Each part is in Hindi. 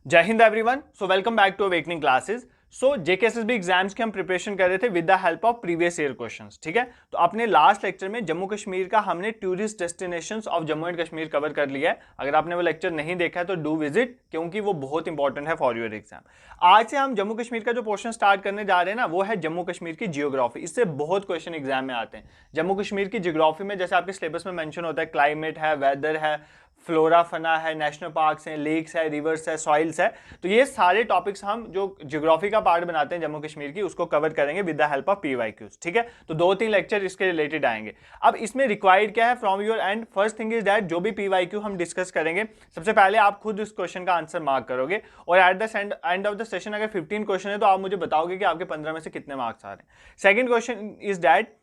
जय हिंद everyone. So welcome back to awakening classes. So JKSSB exams की हम प्रिपरेशन कर रहे थे with the help of previous year questions. ठीक है, तो अपने लास्ट लेक्चर में जम्मू कश्मीर का हमने tourist destinations of Jammu and Kashmir cover कर लिया है। अगर आपने वो लेक्चर नहीं देखा है तो डू विजिट, क्योंकि वो बहुत इंपॉर्टेंट है फॉर योर एग्जाम। आज से हम जम्मू कश्मीर का जो पोर्शन स्टार्ट करने जा रहे हैं ना, वो है जम्मू कश्मीर की जियोग्राफी। इससे बहुत क्वेश्चन एग्जाम में आते हैं। जम्मू कश्मीर की जियोग्राफी में जैसे आपके सिलेबस में मेंशन होता है, क्लाइमेट है, वेदर है, फ्लोरा फना है, नेशनल पार्क्स हैं, लेक्स है, रिवर्स है, सॉइल्स है। तो ये सारे टॉपिक्स हम जो ज्योग्राफी का पार्ट बनाते हैं जम्मू कश्मीर की, उसको कवर करेंगे with the help of PYQs. ठीक है, तो 2-3 लेक्चर इसके रिलेटेड आएंगे। अब इसमें रिक्वायर्ड क्या है from your and? First thing is that जो भी पीवाईक्यू हम डिस्कस करेंगे, सबसे पहले आप खुद इस क्वेश्चन का आंसर मार्क करोगे, और at the end of the session अगर 15 क्वेश्चन है तो आप मुझे बताओगे कि आपके 15 में से कितने मार्क्स आ रहे हैं। सेकेंड क्वेश्चन इज दैट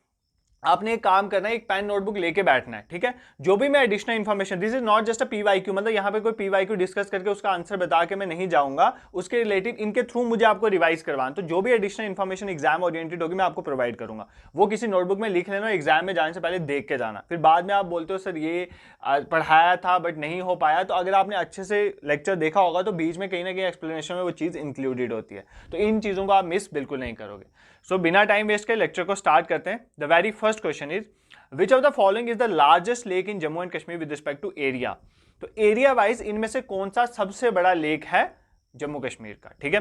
आपने एक काम करना है, एक पेन नोटबुक लेके बैठना है। ठीक है, जो भी मैं additional information, this is not just a PYQ, मतलब यहाँ पे कोई पीवाईक्यू डिस्कस करके उसका आंसर बता के मैं नहीं जाऊंगा, उसके रिलेटेड इनके थ्रू मुझे आपको रिवाइज करवाना। तो जो भी एडिशनल इन्फॉर्मेशन एग्जाम ओरिएंटेड होगी मैं आपको प्रोवाइड करूंगा, वो किसी नोटबुक में लिख लेना, एग्जाम में जाने से पहले देख के जाना। फिर बाद में आप बोलते हो सर ये पढ़ाया था बट नहीं हो पाया, तो अगर आपने अच्छे से लेक्चर देखा होगा तो बीच में कहीं ना कहीं एक्सप्लेनेशन में वो चीज़ इंक्लूडेड होती है। तो इन चीज़ों को आप मिस बिल्कुल नहीं करोगे। सो बिना टाइम वेस्ट के लेक्चर को स्टार्ट करते हैं। The very first question is which of the following is the largest lake in Jammu and Kashmir with respect to area? तो एरिया वाइज इनमें से कौन सा सबसे बड़ा लेक है जम्मू कश्मीर का? ठीक है,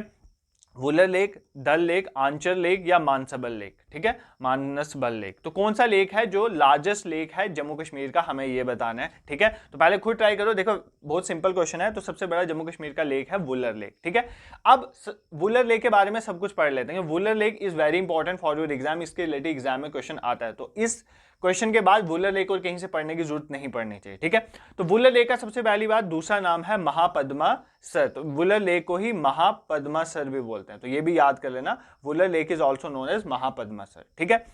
वुलर लेक, डल लेक, आंचल लेक या मानसबल लेक? ठीक है, मानसबल लेक। तो कौन सा लेक है जो लार्जेस्ट लेक है जम्मू कश्मीर का, हमें ये बताना है। ठीक है, तो पहले खुद ट्राई करो। देखो बहुत सिंपल क्वेश्चन है। तो सबसे बड़ा जम्मू कश्मीर का लेक है वुलर लेक। ठीक है, अब वुलर लेक के बारे में सब कुछ पढ़ लेते हैं। Wular lake is very important for your exam, इसके रिलेटेड एग्जाम में क्वेश्चन आता है। तो इस क्वेश्चन के बाद वुलर लेक और कहीं से पढ़ने की जरूरत नहीं पड़नी चाहिए। ठीक है, तो वुलर लेक का सबसे पहली बात, दूसरा नाम है महापद्मा सर। तो वुलर लेक को ही महापद्मा सर भी बोलते हैं, तो ये भी याद कर लेना, Wular lake is also known as Mahapadma sir. ठीक है,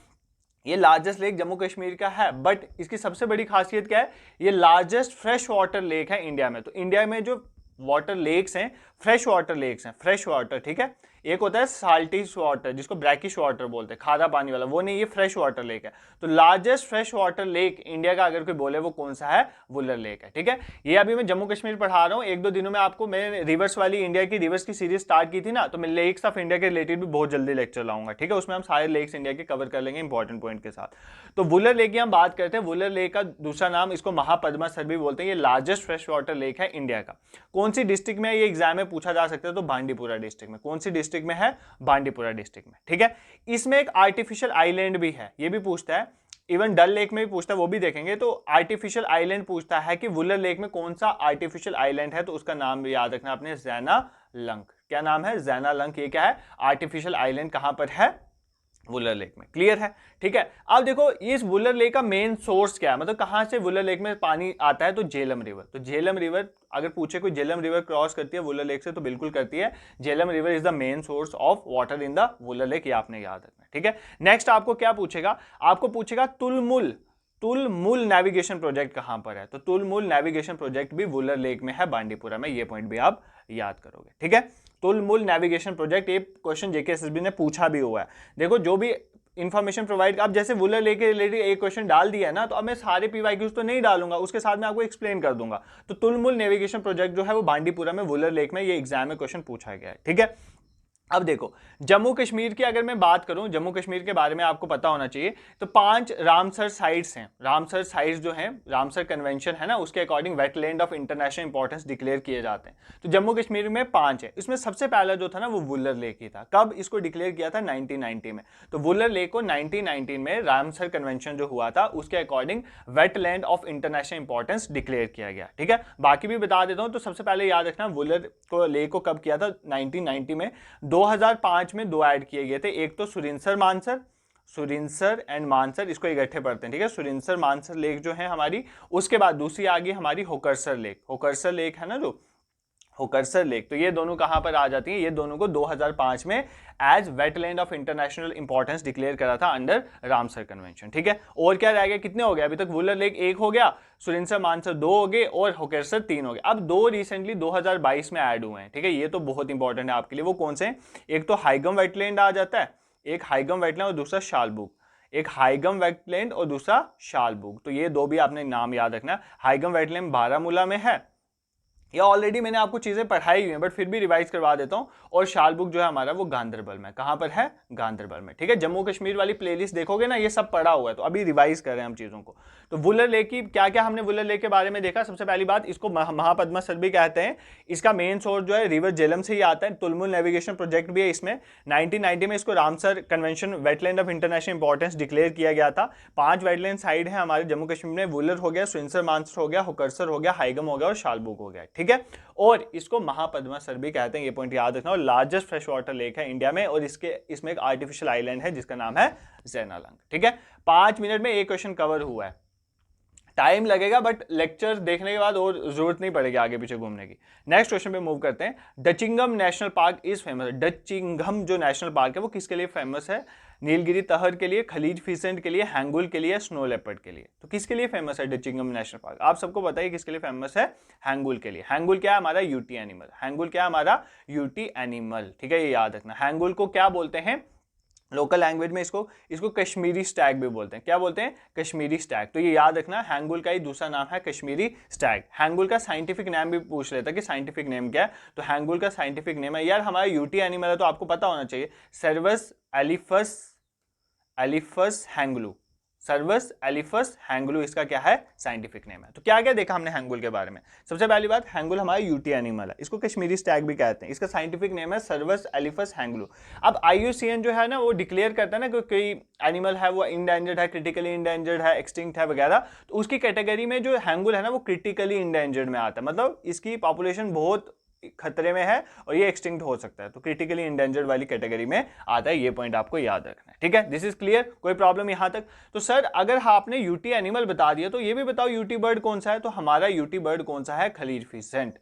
ये लार्जेस्ट लेक जम्मू कश्मीर का है, बट इसकी सबसे बड़ी खासियत क्या है? ये लार्जेस्ट फ्रेश वाटर लेक है इंडिया में। तो इंडिया में जो वाटर लेक्स हैं, फ्रेश वाटर लेक्स हैं, फ्रेश वाटर। ठीक है, एक होता है साल्टी वाटर जिसको ब्रैकिश वाटर बोलते हैं, खारा पानी वाला, वो नहीं, ये फ्रेश वाटर लेक है। तो largest fresh water lake India का अगर कोई बोले वो कौन सा है? वुलर लेक है। ठीक है, ये अभी मैं जम्मू कश्मीर पढ़ा रहा हूँ। 1-2 दिनों में आपको, मैं रिवर्स वाली इंडिया की रिवर्स की सीरीज स्टार्ट की थी ना, तो मैं लेक्स ऑफ इंडिया के रिलेटेड भी बहुत जल्दी लेक्चर लाऊंगा। ठीक है, उसमें हम सारे लेक्स इंडिया के कवर कर लेंगे इंपॉर्टेंट पॉइंट के साथ। तो वुलर लेक की हम बात करते हैं। वुलर लेक का दूसरा नाम, इसको महापद्मा सर भी बोलते हैं। ये लार्जेस्ट फ्रेश वाटर लेक है इंडिया का। कौन सी डिस्ट्रिक्ट में? ये एग्जाम में पूछा जा सकता है, तो बांडीपुरा डिस्ट्रिक्ट में। कौन सी डिस्ट्रिक्ट में है? बांडीपुरा डिस्ट्रिक्ट में। ठीक है, इसमें एक आर्टिफिशियल आइलैंड भी है, ये भी पूछता है। इवन डल लेक में भी पूछता है, वो भी देखेंगे। तो आर्टिफिशियल आइलैंड पूछता है कि वुलर लेक में कौन सा आर्टिफिशियल आइलैंड है, तो उसका नाम भी याद रखना आपने, जैना लंक। क्या नाम है? जैना लंक। ये क्या है? आर्टिफिशियल आइलैंड कहां पर है? वुलर लेक में। क्लियर है? ठीक है, अब देखो इस वुलर लेक का मेन सोर्स क्या है, मतलब कहां से वुलर लेक में पानी आता है? तो झेलम रिवर। तो झेलम रिवर, अगर पूछे कोई झेलम रिवर क्रॉस करती है वुलर लेक से, तो बिल्कुल करती है। Jhelum river is the main source of water in the Wular lake, ये आपने याद रखना है। ठीक है, नेक्स्ट आपको क्या पूछेगा? आपको पूछेगा तुलमुल, तुलमुल नेविगेशन प्रोजेक्ट कहां पर है? तो तुलमुल नेविगेशन प्रोजेक्ट भी वुलर लेक में है, बांडीपुरा में। ये पॉइंट भी आप याद करोगे। ठीक है, तुलमुल नेविगेशन प्रोजेक्ट, ये क्वेश्चन जेकेएसएसबी ने पूछा भी हुआ है। देखो जो भी इन्फॉर्मेशन प्रोवाइड, अब जैसे वुलर लेक के रिलेटेड एक क्वेश्चन डाल दिया है ना, तो अब मैं सारे पीवाईक्यूज तो नहीं डालूंगा, उसके साथ मैं आपको एक्सप्लेन कर दूंगा। तो तुलमुल नेविगेशन प्रोजेक्ट जो है वो बांडीपुरा में, वुलर लेक में, ये एग्जाम में क्वेश्चन पूछा गया है। ठीक है, अब देखो जम्मू कश्मीर की अगर मैं बात करूं, जम्मू कश्मीर के बारे में आपको पता होना चाहिए। तो 5 रामसर साइट्स हैं। रामसर साइट्स जो हैं, रामसर कन्वेंशन है ना, उसके according wetland of international importance declare किए जाते हैं। तो जम्मू कश्मीर में 5 है। इसमें सबसे पहला जो था ना वो वुलर लेक ही था। कब इसको डिक्लेयर किया था? 1990 में। तो वुलर लेक को 1919 में रामसर कन्वेंशन जो हुआ था उसके according wetland of international importance declare किया गया। ठीक है, बाकी भी बता देता हूं। तो सबसे पहले याद रखना, वुलर को लेक को कब किया था? 1990 में। 2005 में 2 ऐड किए गए थे, एक तो सुरिंसर मानसर, सुरिंसर एंड मानसर, इसको इकट्ठे पढ़ते हैं। ठीक है, सुरिंसर मानसर लेक जो है हमारी, उसके बाद दूसरी आ गई हमारी होकरसर लेक। होकरसर लेक है ना, जो होकरसर लेक, तो ये दोनों कहां पर आ जाती हैं? ये दोनों को 2005 में as wetland of international importance declare करा था अंडर रामसर कन्वेंशन। ठीक है, और क्या रह गया? कितने हो गए अभी तक? वुलर लेक 1 हो गया, सुरिंसर मानसर 2 हो गए, और होकरसर 3 हो गए। अब 2 रिसेंटली 2022 में ऐड हुए हैं। ठीक है, ये तो बहुत इंपॉर्टेंट है आपके लिए। वो कौन से? एक तो हाइगम वेटलैंड आ जाता है, एक हाइगम वेटलैंड और दूसरा शालबुक। एक हाइगम वेटलैंड और दूसरा शालबुक। तो ये दो भी आपने नाम याद रखना। हाइगम वेटलैंड बारामूला में है, ये ऑलरेडी मैंने आपको चीजें पढ़ाई हुई हैं, बट फिर भी रिवाइज करवा देता हूं। और शालबुग जो है हमारा वो गांधरबल में, कहां पर है? गांधरबल में, ठीक है। जम्मू कश्मीर वाली प्लेलिस्ट देखोगे ना, ये सब पढ़ा हुआ है, तो अभी रिवाइज कर रहे हैं हम चीजों को। तो वुलर लेक की क्या क्या हमने वुलर लेक के बारे में देखा। सबसे पहली बात, इसको महापद्मा सर भी कहते हैं। इसका मेन सोर्स जो है रिवर झेलम से ही आता है। तुलमुल नेविगेशन प्रोजेक्ट भी है इसमें। 1990 में इसको Ramsar convention wetland of international importance declare किया गया था। 5 वेटलैंड साइड है हमारे जम्मू कश्मीर में, वुलर हो गया, सुनसर मानसर हो गया, हुकरसर हो गया, हाइगम हो गया और शालबुग हो गया, ठीक है। और इसको महापद्मा सर भी कहते हैं, ये पॉइंट याद रखना। और लार्जेस्ट फ्रेश वाटर लेक है इंडिया में, और इसमें एक आर्टिफिशियल आइलैंड है जिसका नाम है ज़ेनालंग, ठीक है। 5 मिनट में एक क्वेश्चन कवर हुआ है। टाइम लगेगा बट लेक्चर देखने के बाद और जरूरत नहीं पड़ेगी आगे पीछे घूमने की। नेक्स्ट क्वेश्चन पे मूव करते हैं। डचिंगम नेशनल पार्क इज फेमस। डचिंगम जो नेशनल पार्क है वो किसके लिए फेमस है? नीलगिरी तहर के लिए, खलीज फीसेंट के लिए, हैंगुल के लिए, स्नो लेपर्ड के लिए। तो किसके लिए फेमस है डचिंगम नेशनल पार्क? आप सबको बताइए किसके लिए फेमस है? हैंगुल के लिए। हैंगुल क्या है? हमारा यूटी एनिमल। हैंगुल क्या है? हमारा यूटी एनिमल, ठीक है, ये याद रखना। हैंगुल को क्या बोलते हैं लोकल लैंग्वेज में? इसको कश्मीरी स्टैग भी बोलते हैं। क्या बोलते हैं? कश्मीरी स्टैग। तो ये याद रखना, हैंगुल का ही दूसरा नाम है कश्मीरी स्टैग। हैंगुल का साइंटिफिक नेम भी पूछ लेता कि साइंटिफिक नेम क्या है, तो हैंगुल का साइंटिफिक नेम है, यार हमारा यूटी एनिमल है तो आपको पता होना चाहिए, सर्वस एलिफस हैंगलू। सर्वस एलिफस हैंगलू इसका क्या है? साइंटिफिक नेम है। तो क्या क्या देखा हमने हैंगुल के बारे में? सबसे पहली बात, हैंगुल हमारा यूटी एनिमल है, इसको कश्मीरी स्टैग भी कहते हैं। इसका साइंटिफिक नेम है सर्वस एलिफस हैंगलू। अब IUCN जो है ना वो डिक्लेयर करता है ना कि कोई एनिमल है वो इंडेंजर्ड है, क्रिटिकली इंडेंजर्ड है, एक्सटिंक्ट है वगैरह, तो उसकी कैटेगरी में जो हैंगुल है ना वो क्रिटिकली इंडेंजर्ड में आता है। मतलब इसकी पॉपुलेशन बहुत खतरे में है और ये एक्सटिंक्ट हो सकता है, तो क्रिटिकली इंडेंजर्ड वाली कैटेगरी में आता है। ये पॉइंट आपको याद रखना है, ठीक है। This is clear? कोई प्रॉब्लम यहां तक? तो सर अगर आपने यूटी एनिमल बता दिया तो ये भी बताओ यूटी बर्ड कौन सा है? तो हमारा यूटी बर्ड कौन सा है? खलीज फीसेंट।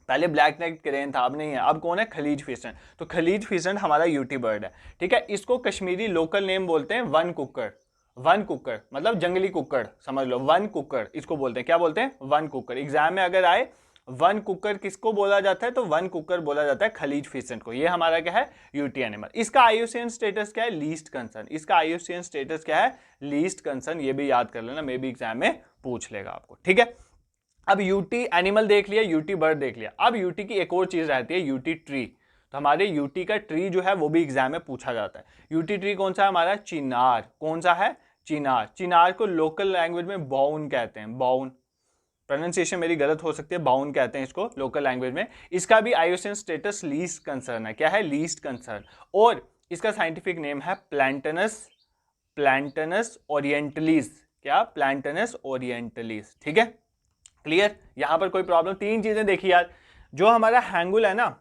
पहले ब्लैक नेक क्रेन था, अब नहीं है, अब कौन है? खलीज फीसेंट। तो खलीज फीसेंट हमारा यूटी बर्ड है, ठीक है। इसको कश्मीरी लोकल नेम बोलते हैं वन कुक्कड़। वन कुक्कड़ मतलब जंगली कुक्कड़, समझ लो, वन कुक्कड़ इसको बोलते हैं। क्या बोलते हैं? वन कुक्कड़। एग्जाम में अगर आए वन कुकर किसको बोला जाता है? तो वन कुकर बोला जाता है खलीज फीसेंट को। ये हमारा क्या है? UT animal. इसका IUCN स्टेटस क्या है? Least concern. इसका IUCN स्टेटस क्या है? Least concern. ये भी याद कर लेना, मे भी एग्जाम में पूछ लेगा आपको, ठीक है। अब यूटी एनिमल देख लिया, यूटी बर्ड देख लिया। अब यूटी की एक और चीज रहती है, यूटी ट्री। तो हमारे यूटी का ट्री जो है वो भी एग्जाम में पूछा जाता है। यूटी ट्री कौन सा है? हमारा चिनार। कौन सा है? चिनार। चिनार को लोकल लैंग्वेज में बाउन कहते हैं। बाउन, प्रोनाउंसिएशन मेरी गलत हो सकती है, बाउन कहते हैं इसको लोकल लैंग्वेज में। इसका भी IUCN स्टेटस लीस्ट कंसर्न है। क्या है? Least concern. और इसका साइंटिफिक नेम है प्लैंटनस ओरिएंटलिस। क्या? प्लैंटनस ओरिएंटलिस, ठीक है। क्लियर? यहां पर कोई प्रॉब्लम? 3 चीजें देखी यार। जो हमारा हैंगुल है ना,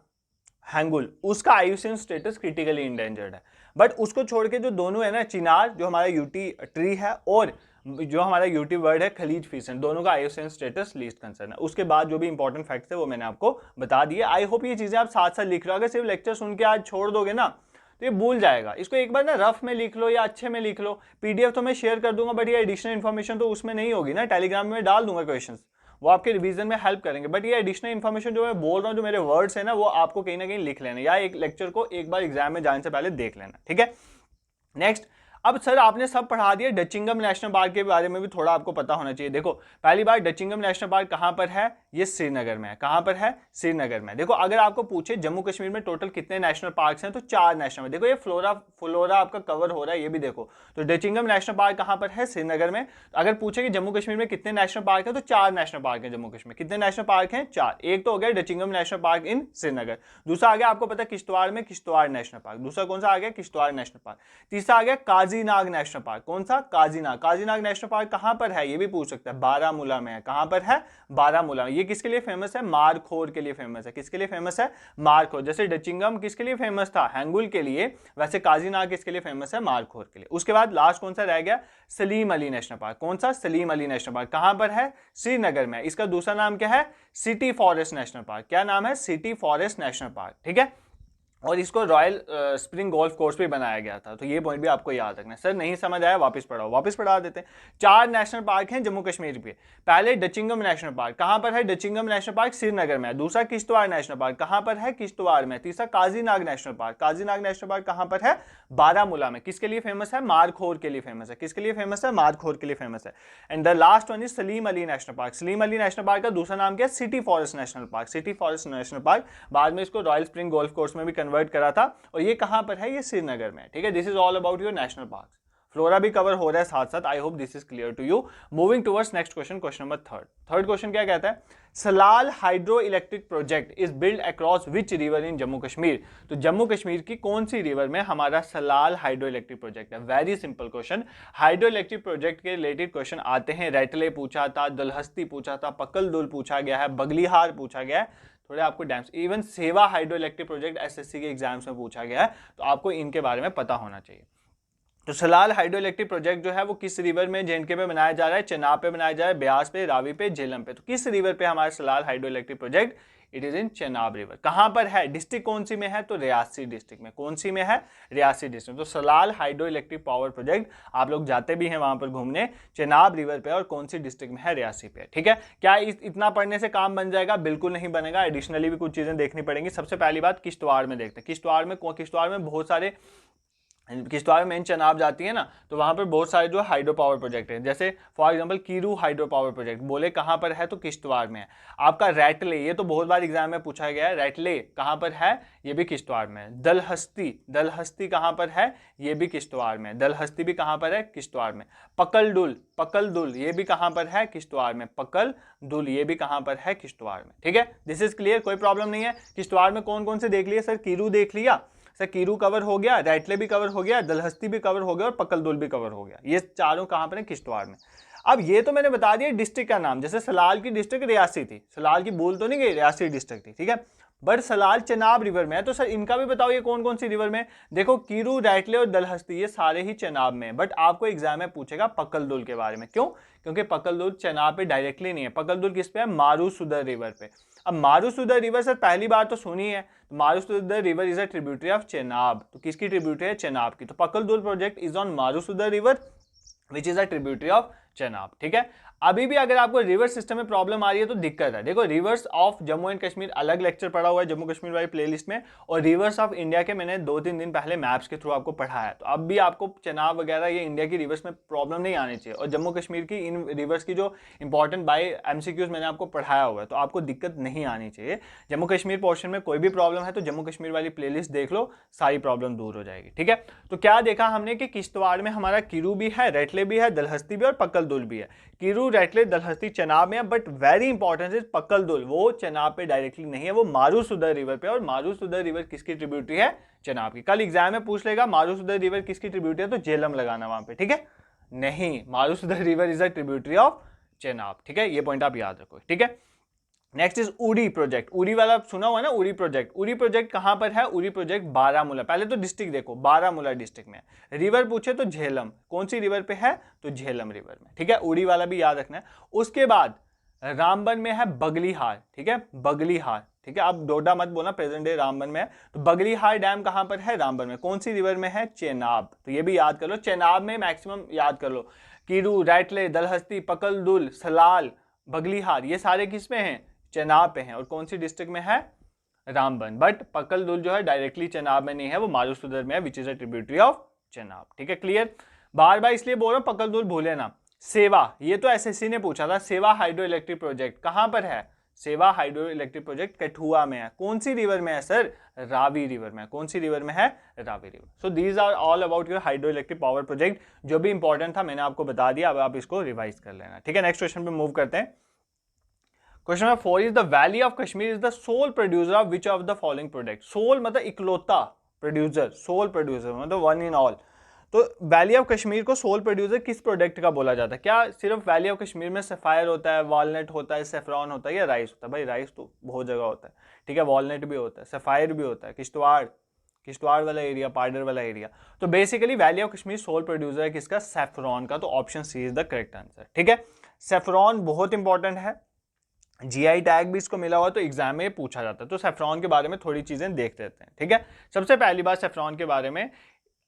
हैंगुल, उसका IUCN स्टेटस क्रिटिकली इंडेंजर्ड है, बट उसको छोड़ के जो दोनों है ना, चिनार जो हमारा यूटी ट्री है और जो हमारा यूटी वर्ड है खलीज फीसेंट, दोनों का IUCN स्टेटस लीस्ट कंसर्न है। उसके बाद जो भी इंपॉर्टेंट फैक्ट्स है वो मैंने आपको बता दिए। आई होप ये चीजें आप साथ साथ लिख रहे हो। अगर सिर्फ लेक्चर सुन के आज छोड़ दोगे ना तो ये भूल जाएगा। इसको एक बार ना रफ में लिख लो या अच्छे में लिख लो। PDF तो मैं शेयर कर दूंगा, बट ये एडिशनल इन्फॉर्मेशन तो उसमें नहीं होगी ना, टेलीग्राम में डाल दूंगा क्वेश्चंस, वो आपके रिवीजन में हेल्प करेंगे। बट ये एडिशनल इन्फॉर्मेशन जो मैं बोल रहा हूँ, जो मेरे वर्ड्स है ना, वो आपको कहीं ना कहीं लिख लेना या एक लेक्चर को एक बार एग्जाम में जाने से पहले देख लेना, ठीक है। नेक्स्ट, अब सर आपने सब पढ़ा दिया, डचिंगम नेशनल पार्क के बारे में भी थोड़ा आपको पता होना चाहिए। देखो पहली बार डचिंगम नेशनल पार्क कहां पर है? ये श्रीनगर में है। कहां पर है? श्रीनगर में। देखो अगर आपको पूछे जम्मू कश्मीर में टोटल कितने नेशनल पार्क्स हैं, तो 4 नेशनल। देखो ये फ्लोरा आपका कवर हो रहा है, ये भी देखो। तो डचिंगम नेशनल पार्क कहां पर है? श्रीनगर में। अगर पूछे कि जम्मू कश्मीर में कितने नेशनल पार्क है, तो 4 नेशनल पार्क है जम्मू कश्मीर। कितने नेशनल पार्क हैं? 4। एक तो हो गया डचिंगम नेशनल पार्क इन श्रीनगर। दूसरा आ गया आपको पता है किश्तवाड़ में किश्तवाड़ नेशनल पार्क। दूसरा कौन सा आ गया? Kishtwar national park. तीसरा आ गया काजीनाग नेशनल पार्क। कौन सा? काजीनाग। काजीनाग नेशनल पार्क कहां पर है? ये भी पूछ सकता है। बारामूला में है। कहां पर है? बारामूला में। ये किसके लिए फेमस है? मारखोर के लिए फेमस है। किसके लिए फेमस है? मारखोर। जैसे डचिंगम किसके लिए फेमस था? हैंगुल के लिए, वैसे काजीनाग किसके लिए फेमस है? मारखोर के लिए। उसके बाद लास्ट कौन सा रह गया? Salim Ali national park. कौन सा? Salim Ali national park. कहां पर है? श्रीनगर में। इसका दूसरा नाम क्या है? City forest national park. क्या नाम है? सिटी फॉरेस्ट नेशनल पार्क, ठीक है। और इसको रॉयल स्प्रिंग गोल्फ कोर्स पे बनाया गया था। तो ये पॉइंट भी आपको याद रखना है। सर नहीं समझ आया वापस पढ़ाओ, वापस पढ़ा देते हैं। 4 नेशनल पार्क हैं जम्मू कश्मीर पे। पहले डचिंगम नेशनल पार्क कहाँ पर है? डचिंगम नेशनल पार्क श्रीनगर में है। दूसरा किश्तवाड़ नेशनल पार्क कहाँ पर है? किश्तवाड़ में। तीसरा Kazinag national park, Kazinag national park कहाँ पर है? बारामूला में। किसके लिए फेमस है? मारखोर के लिए फेमस है। किसके लिए फेमस है? मारखोर के लिए फेमस है। And the last one is Salim Ali national park. Salim Ali national park का दूसरा नाम क्या है? City forest national park. City forest national park, बाद में इसको रॉयल स्प्रिंग गोल्फ कोर्स में भी कन्वर्ट करा था। और ये कहां पर है? ये श्रीनगर में। ठीक है, this is all about your national parks. Flora भी कवर हो रहा है साथ साथ। I hope this is clear to you. Moving towards next question, question number third question क्या कहता है? Salal hydro electric project is build across which river in Jammu Kashmir. तो जम्मू कश्मीर की कौन सी रिवर में हमारा सलाल हाइड्रो इलेक्ट्रिक प्रोजेक्ट है? Very simple question. Hydro electric project के रिलेटेड क्वेश्चन आते हैं। रैटले पूछा था, दलहस्ती पूछा था, पकलदुल पूछा गया है, बगलीहार पूछा गया है, थोड़े आपको डैम्स, इवन सेवा हाइड्रो इलेक्ट्रिक प्रोजेक्ट एसएससी के एग्जाम्स में पूछा गया है। तो आपको इनके बारे में पता होना चाहिए। तो सलाल हाइड्रो इलेक्ट्रिक प्रोजेक्ट जो है वो किस रिवर में जेएंडके पे बनाया जा रहा है? चेनाब पे बनाया जा रहा है, ब्यास पे, रावी पे, झेलम पे। तो किस रिवर पे हमारा Salal hydro electric project? It is in Chenab river. कहां पर है? डिस्ट्रिक्ट कौन सी में है? तो रियासी डिस्ट्रिक्ट में। कौन सी में है? रियासी डिस्ट्रिक्ट। तो Salal hydro electric power project, आप लोग जाते भी हैं वहां पर घूमने, चेनाब रिवर पे, और कौन सी डिस्ट्रिक्ट में है? रियासी पे। ठीक है, क्या इतना पढ़ने से काम बन जाएगा? बिल्कुल नहीं बनेगा। एडिशनली भी कुछ चीजें देखनी पड़ेंगी। सबसे पहली बात किश्तवाड़ में देखते हैं। किश्तवाड़ में बहुत सारे, किश्तवाड़ में मेन चेनाब जाती है ना, तो वहां पर बहुत सारे जो हाइड्रो पावर प्रोजेक्ट हैं। जैसे for example Kiru hydro power project, बोले कहां पर है? तो किश्तवाड़ में है। आपका रैटले, ये तो बहुत बार एग्जाम में पूछा गया है, रैटले कहां पर है? ये भी किश्तवाड़ में है। दलहस्ती कहां पर है? ये भी किश्तवाड़ में। दलहस्ती भी कहां पर है? किश्तवाड़ में। पकलदुल ये भी कहां पर है? किश्तवाड़ में। पकलदुल ये भी कहां पर है? किश्तवाड़ में। ठीक है, दिस इज क्लियर, कोई प्रॉब्लम नहीं है। किश्तवाड़ में कौन कौन से देख लिए सर? कीरू देख लिया सर, कीरू कवर हो गया, रैटले भी कवर हो गया, दलहस्ती भी कवर हो गया, और पकलदुल भी कवर हो गया। ये चारों कहां पर है? किश्तवाड़ में। अब ये तो मैंने बता दिया डिस्ट्रिक्ट का नाम। जैसे सलाल की डिस्ट्रिक्ट रियासी थी, सलाल की भूल तो नहीं गई, रियासी डिस्ट्रिक्ट थी। ठीक है, बट सलाल चेनाब रिवर में है। तो सर इनका भी बताओ ये कौन कौन सी रिवर में? देखो कीरू, रैटले और दलहस्ती ये सारे ही चेनाब में है। बट आपको एग्जाम में पूछेगा पकलदुल के बारे में। क्यों? क्योंकि पकलदुल चेनाब पे डायरेक्टली नहीं है। पकलदुल किस पे है? मारूसुदर रिवर पे। अब मारूसुदर रिवर सर पहली बार तो सुनी है। Marusudar river is a tributary of Chenab. तो किसकी ट्रिब्यूटरी है? चेनाब की। तो Pakaldul project is on Marusudar river which is a tributary of Chenab. ठीक है, अभी भी अगर आपको रिवर सिस्टम में प्रॉब्लम आ रही है तो दिक्कत है। देखो, rivers of Jammu and Kashmir अलग लेक्चर पढ़ा हुआ है जम्मू कश्मीर वाली प्लेलिस्ट में, और रिवर्स ऑफ इंडिया के मैंने 2-3 दिन पहले मैप्स के थ्रू आपको पढ़ाया है। तो अब भी आपको चेनाब वगैरह ये इंडिया की रिवर्स में प्रॉब्लम नहीं आनी चाहिए। और जम्मू कश्मीर की इन रिवर्स की जो इंपॉर्टेंट बाय एमसीक्यूज मैंने आपको पढ़ाया हुआ है, तो आपको दिक्कत नहीं आनी चाहिए। जम्मू कश्मीर पोर्शन में कोई भी प्रॉब्लम है तो जम्मू कश्मीर वाली प्लेलिस्ट देख लो, सारी प्रॉब्लम दूर हो जाएगी। ठीक है, तो क्या देखा हमने कि किश्तवाड़ में हमारा कीरू भी है, रैटले भी है, दलहस्ती भी और पकलदुल भी है। कीरू, रैटले, दलहस्ती चेनाब में है, but very important is Pakaldul, वो चेनाब पे डायरेक्टली नहीं है, वो मारूसुदर रिवर पे। और मारूसुदर रिवर किसकी ट्रिब्यूटरी है? चेनाब की। कल एग्जाम में पूछ लेगा मारूसुदर रिवर किसकी ट्रिब्यूटरी है, तो झेलम लगाना वहां पे। ठीक है, नहीं, Marusudar river is a tributary of Chenab. ठीक है, ये पॉइंट आप याद रखो। ठीक है, next is Uri project. Uri वाला सुना हुआ ना, उरी प्रोजेक्ट। उरी प्रोजेक्ट कहां पर है? उरी प्रोजेक्ट बारामूला। पहले तो डिस्ट्रिक्ट देखो, बारामूला डिस्ट्रिक्ट में। रिवर पूछे तो झेलम। कौन सी रिवर पे है? तो झेलम रिवर में। ठीक है, उरी वाला भी याद रखना है। उसके बाद रामबन में है बगलीहार। ठीक है, बगलीहार। ठीक है, अब डोडा मत बोलना, प्रेजेंट डे रामबन में है। तो बगलीहार डैम कहां पर है? रामबन में। कौन सी रिवर में है? चेनाब। तो ये भी याद कर लो, चेनाब में मैक्सिमम याद कर लो। कीरू, रैटले, दलहस्ती, पकलदुल, सलाल, बगलीहार ये सारे किस में हैं? चेनाब पे हैं। और कौन सी डिस्ट्रिक्ट में है? रामबन। बट पकलदुल जो है डायरेक्टली चेनाब में नहीं है, वो मारूसुदर में है, विच is a tributary of Chenab. ठीक है, क्लियर। बार बार इसलिए बोल रहा हूं पकलदुल भूले ना। सेवा, ये तो एसएससी ने पूछा था, सेवा हाइड्रो इलेक्ट्रिक प्रोजेक्ट कहां पर है? सेवा हाइड्रो इलेक्ट्रिक प्रोजेक्ट कठुआ में है। कौन सी रिवर में है सर? रावी रिवर में। कौन सी रिवर में है? Ravi river. So these are all about your hydro electric power project. जो भी इंपॉर्टेंट था मैंने आपको बता दिया, अब आप इसको रिवाइज कर लेना। ठीक है, नेक्स्ट क्वेश्चन पे मूव करते हैं। Question number 4 is the valley of Kashmir is the sole producer of which of the following product. Sole मतलब इकलौता प्रोड्यूसर, सोल प्रोड्यूसर मतलब वन इन ऑल। तो वैली ऑफ कश्मीर को सोल प्रोड्यूसर किस प्रोडक्ट का बोला जाता है? क्या सिर्फ वैली ऑफ कश्मीर में सफायर होता है, वॉलनट होता है, सेफ्रॉन होता है, या राइस होता है? भाई राइस तो बहुत जगह होता है। ठीक है, वॉलनट भी होता है, सफायर भी होता है, किश्तवाड़ वाला एरिया, पार्डर वाला एरिया। तो basically valley of Kashmir sole producer है किसका? सेफ्रॉन का। तो option C is the correct answer. ठीक है, सेफ्रॉन बहुत इंपॉर्टेंट है। जीआई टैग भी इसको मिला हुआ, तो एग्जाम में पूछा जाता है। तो सेफ्रॉन के बारे में थोड़ी चीजें देख लेते हैं, ठीक है। सबसे पहली बात सेफ्रॉन के बारे में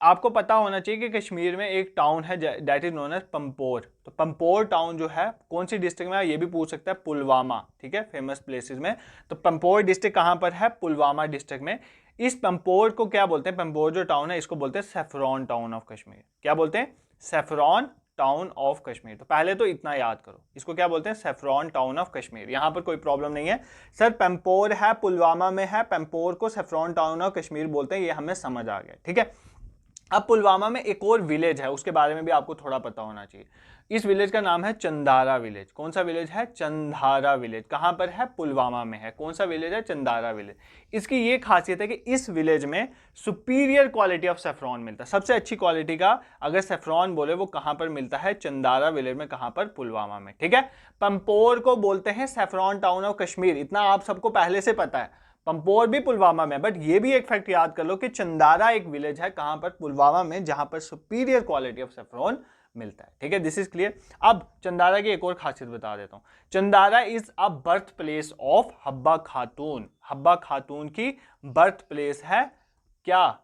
आपको पता होना चाहिए कि कश्मीर में एक टाउन है that is known as Pampore. तो पंपोर टाउन जो है कौन सी डिस्ट्रिक्ट में है, ये भी पूछ सकता है, पुलवामा, ठीक है, फेमस प्लेसेस में। तो पंपोर डिस्ट्रिक्ट कहां पर है, पुलवामा डिस्ट्रिक्ट में। इस पंपोर को क्या बोलते हैं, पंपोर जो टाउन है इसको बोलते हैं सेफ्रॉन टाउन ऑफ कश्मीर। क्या बोलते हैं, सेफ्रॉन टाउन ऑफ कश्मीर। तो पहले तो इतना याद करो, इसको क्या बोलते हैं, सेफ्रॉन टाउन ऑफ कश्मीर। यहां पर कोई प्रॉब्लम नहीं है सर, पंपोर है पुलवामा में है, पंपोर को सेफ्रॉन टाउन ऑफ कश्मीर बोलते हैं, ये हमें समझ आ गया, ठीक है। अब पुलवामा में एक और विलेज है, उसके बारे में भी आपको थोड़ा पता होना चाहिए। इस विलेज का नाम है चंदारा विलेज। कौन सा विलेज है, चंदारा विलेज। कहां पर है, पुलवामा में है। कौन सा विलेज है, चंदारा विलेज। इसकी ये खासियत है कि इस विलेज में सुपीरियर क्वालिटी ऑफ सेफ्रॉन मिलता है। सबसे अच्छी क्वालिटी का अगर सेफ्रॉन बोले वो कहां पर मिलता है, चंदारा विलेज में। कहां पर, पुलवामा में, ठीक है। पंपोर को बोलते हैं सेफ्रॉन टाउन ऑफ कश्मीर, इतना आप सबको पहले से पता है। पंपोर भी पुलवामा में, बट ये भी एक फैक्ट याद कर लो कि चंदारा एक विलेज है, कहां पर, पुलवामा में, जहां पर सुपीरियर क्वालिटी ऑफ सेफ्रॉन मिलता है, ठीक है। This is clear. अब चंदारा की एक और खासियत बता देता हूं। Chandhara is a birth place of Habba Khatoon. Habba खातून की बर्थ प्लेस है क्या,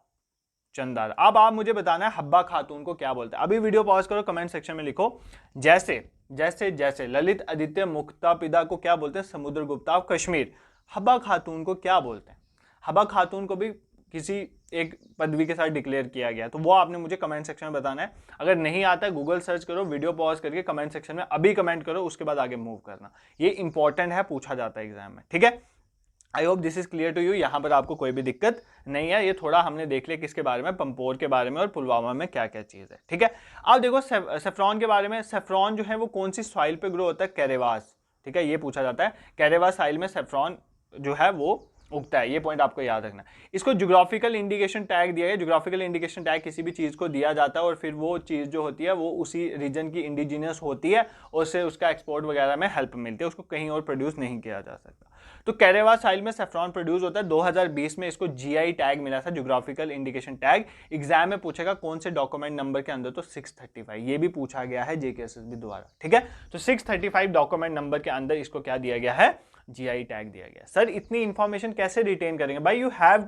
चंदारा। अब आप मुझे बताना है हब्बा खातून को क्या बोलते हैं। अभी वीडियो पॉज करो, कमेंट सेक्शन में लिखो, जैसे जैसे जैसे ललित आदित्य मुक्ता पिता को क्या बोलते हैं, समुद्रगुप्ता ऑफ कश्मीर। हब्बा खातून को क्या बोलते हैं, हब्बा खातून को भी किसी एक पदवी के साथ डिक्लेयर किया गया, तो वो आपने मुझे कमेंट सेक्शन में बताना है। अगर नहीं आता है गूगल सर्च करो, वीडियो पॉज करके कमेंट सेक्शन में अभी कमेंट करो, उसके बाद आगे मूव करना। ये इंपॉर्टेंट है, पूछा जाता है एग्जाम में, ठीक है। I hope this is clear to you. यहां पर आपको कोई भी दिक्कत नहीं है। ये थोड़ा हमने देख लिया किसके बारे में, पंपोर के बारे में और पुलवामा में क्या क्या चीज है, ठीक है। अब देखो सेफ्रॉन के बारे में। सेफ्रॉन जो है वो कौन सी सॉइल पे ग्रो होता है, कैरेवास, ठीक है, ये पूछा जाता है। कैरेवास सॉइल में सेफ्रॉन जो है वो उगता है, ये पॉइंट आपको याद रखना। इसको ज्योग्राफिकल इंडिकेशन टैग दिया गया। ज्योग्राफिकल इंडिकेशन टैग किसी भी चीज को दिया जाता है और फिर वो चीज जो होती है वो उसी रीजन की इंडिजिनियस होती है, उससे उसका एक्सपोर्ट वगैरह में हेल्प मिलती है, उसको कहीं और प्रोड्यूस नहीं किया जा सकता। तो कैरेवा साइल में सेफ्रॉन प्रोड्यूस होता है। 2020 में इसको जीआई टैग मिला था, ज्योग्राफिकल इंडिकेशन टैग। एग्जाम में पूछेगा कौन से डॉक्यूमेंट नंबर के अंदर, तो 635, ये भी पूछा गया है जेकेएसएसबी द्वारा, ठीक है। तो 635 डॉक्यूमेंट नंबर के अंदर इसको क्या दिया गया है, जीआई टैग दिया गया। सर इतनी इंफॉर्मेशन कैसे रिटेन करेंगे, भाई you have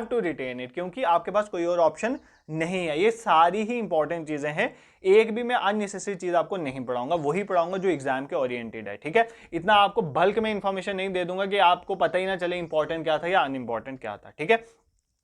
to retain it, क्योंकि आपके पास कोई और ऑप्शन नहीं है। ये सारी ही इंपॉर्टेंट चीजें हैं, एक भी मैं अननेसेसरी चीज आपको नहीं पढ़ाऊंगा, वही पढ़ाऊंगा जो एग्जाम के ओरिएंटेड है, ठीक है। इतना आपको बल्क में इंफॉर्मेशन नहीं दे दूंगा कि आपको पता ही ना चले इंपॉर्टेंट क्या था या अनइंपॉर्टेंट क्या था, ठीक है।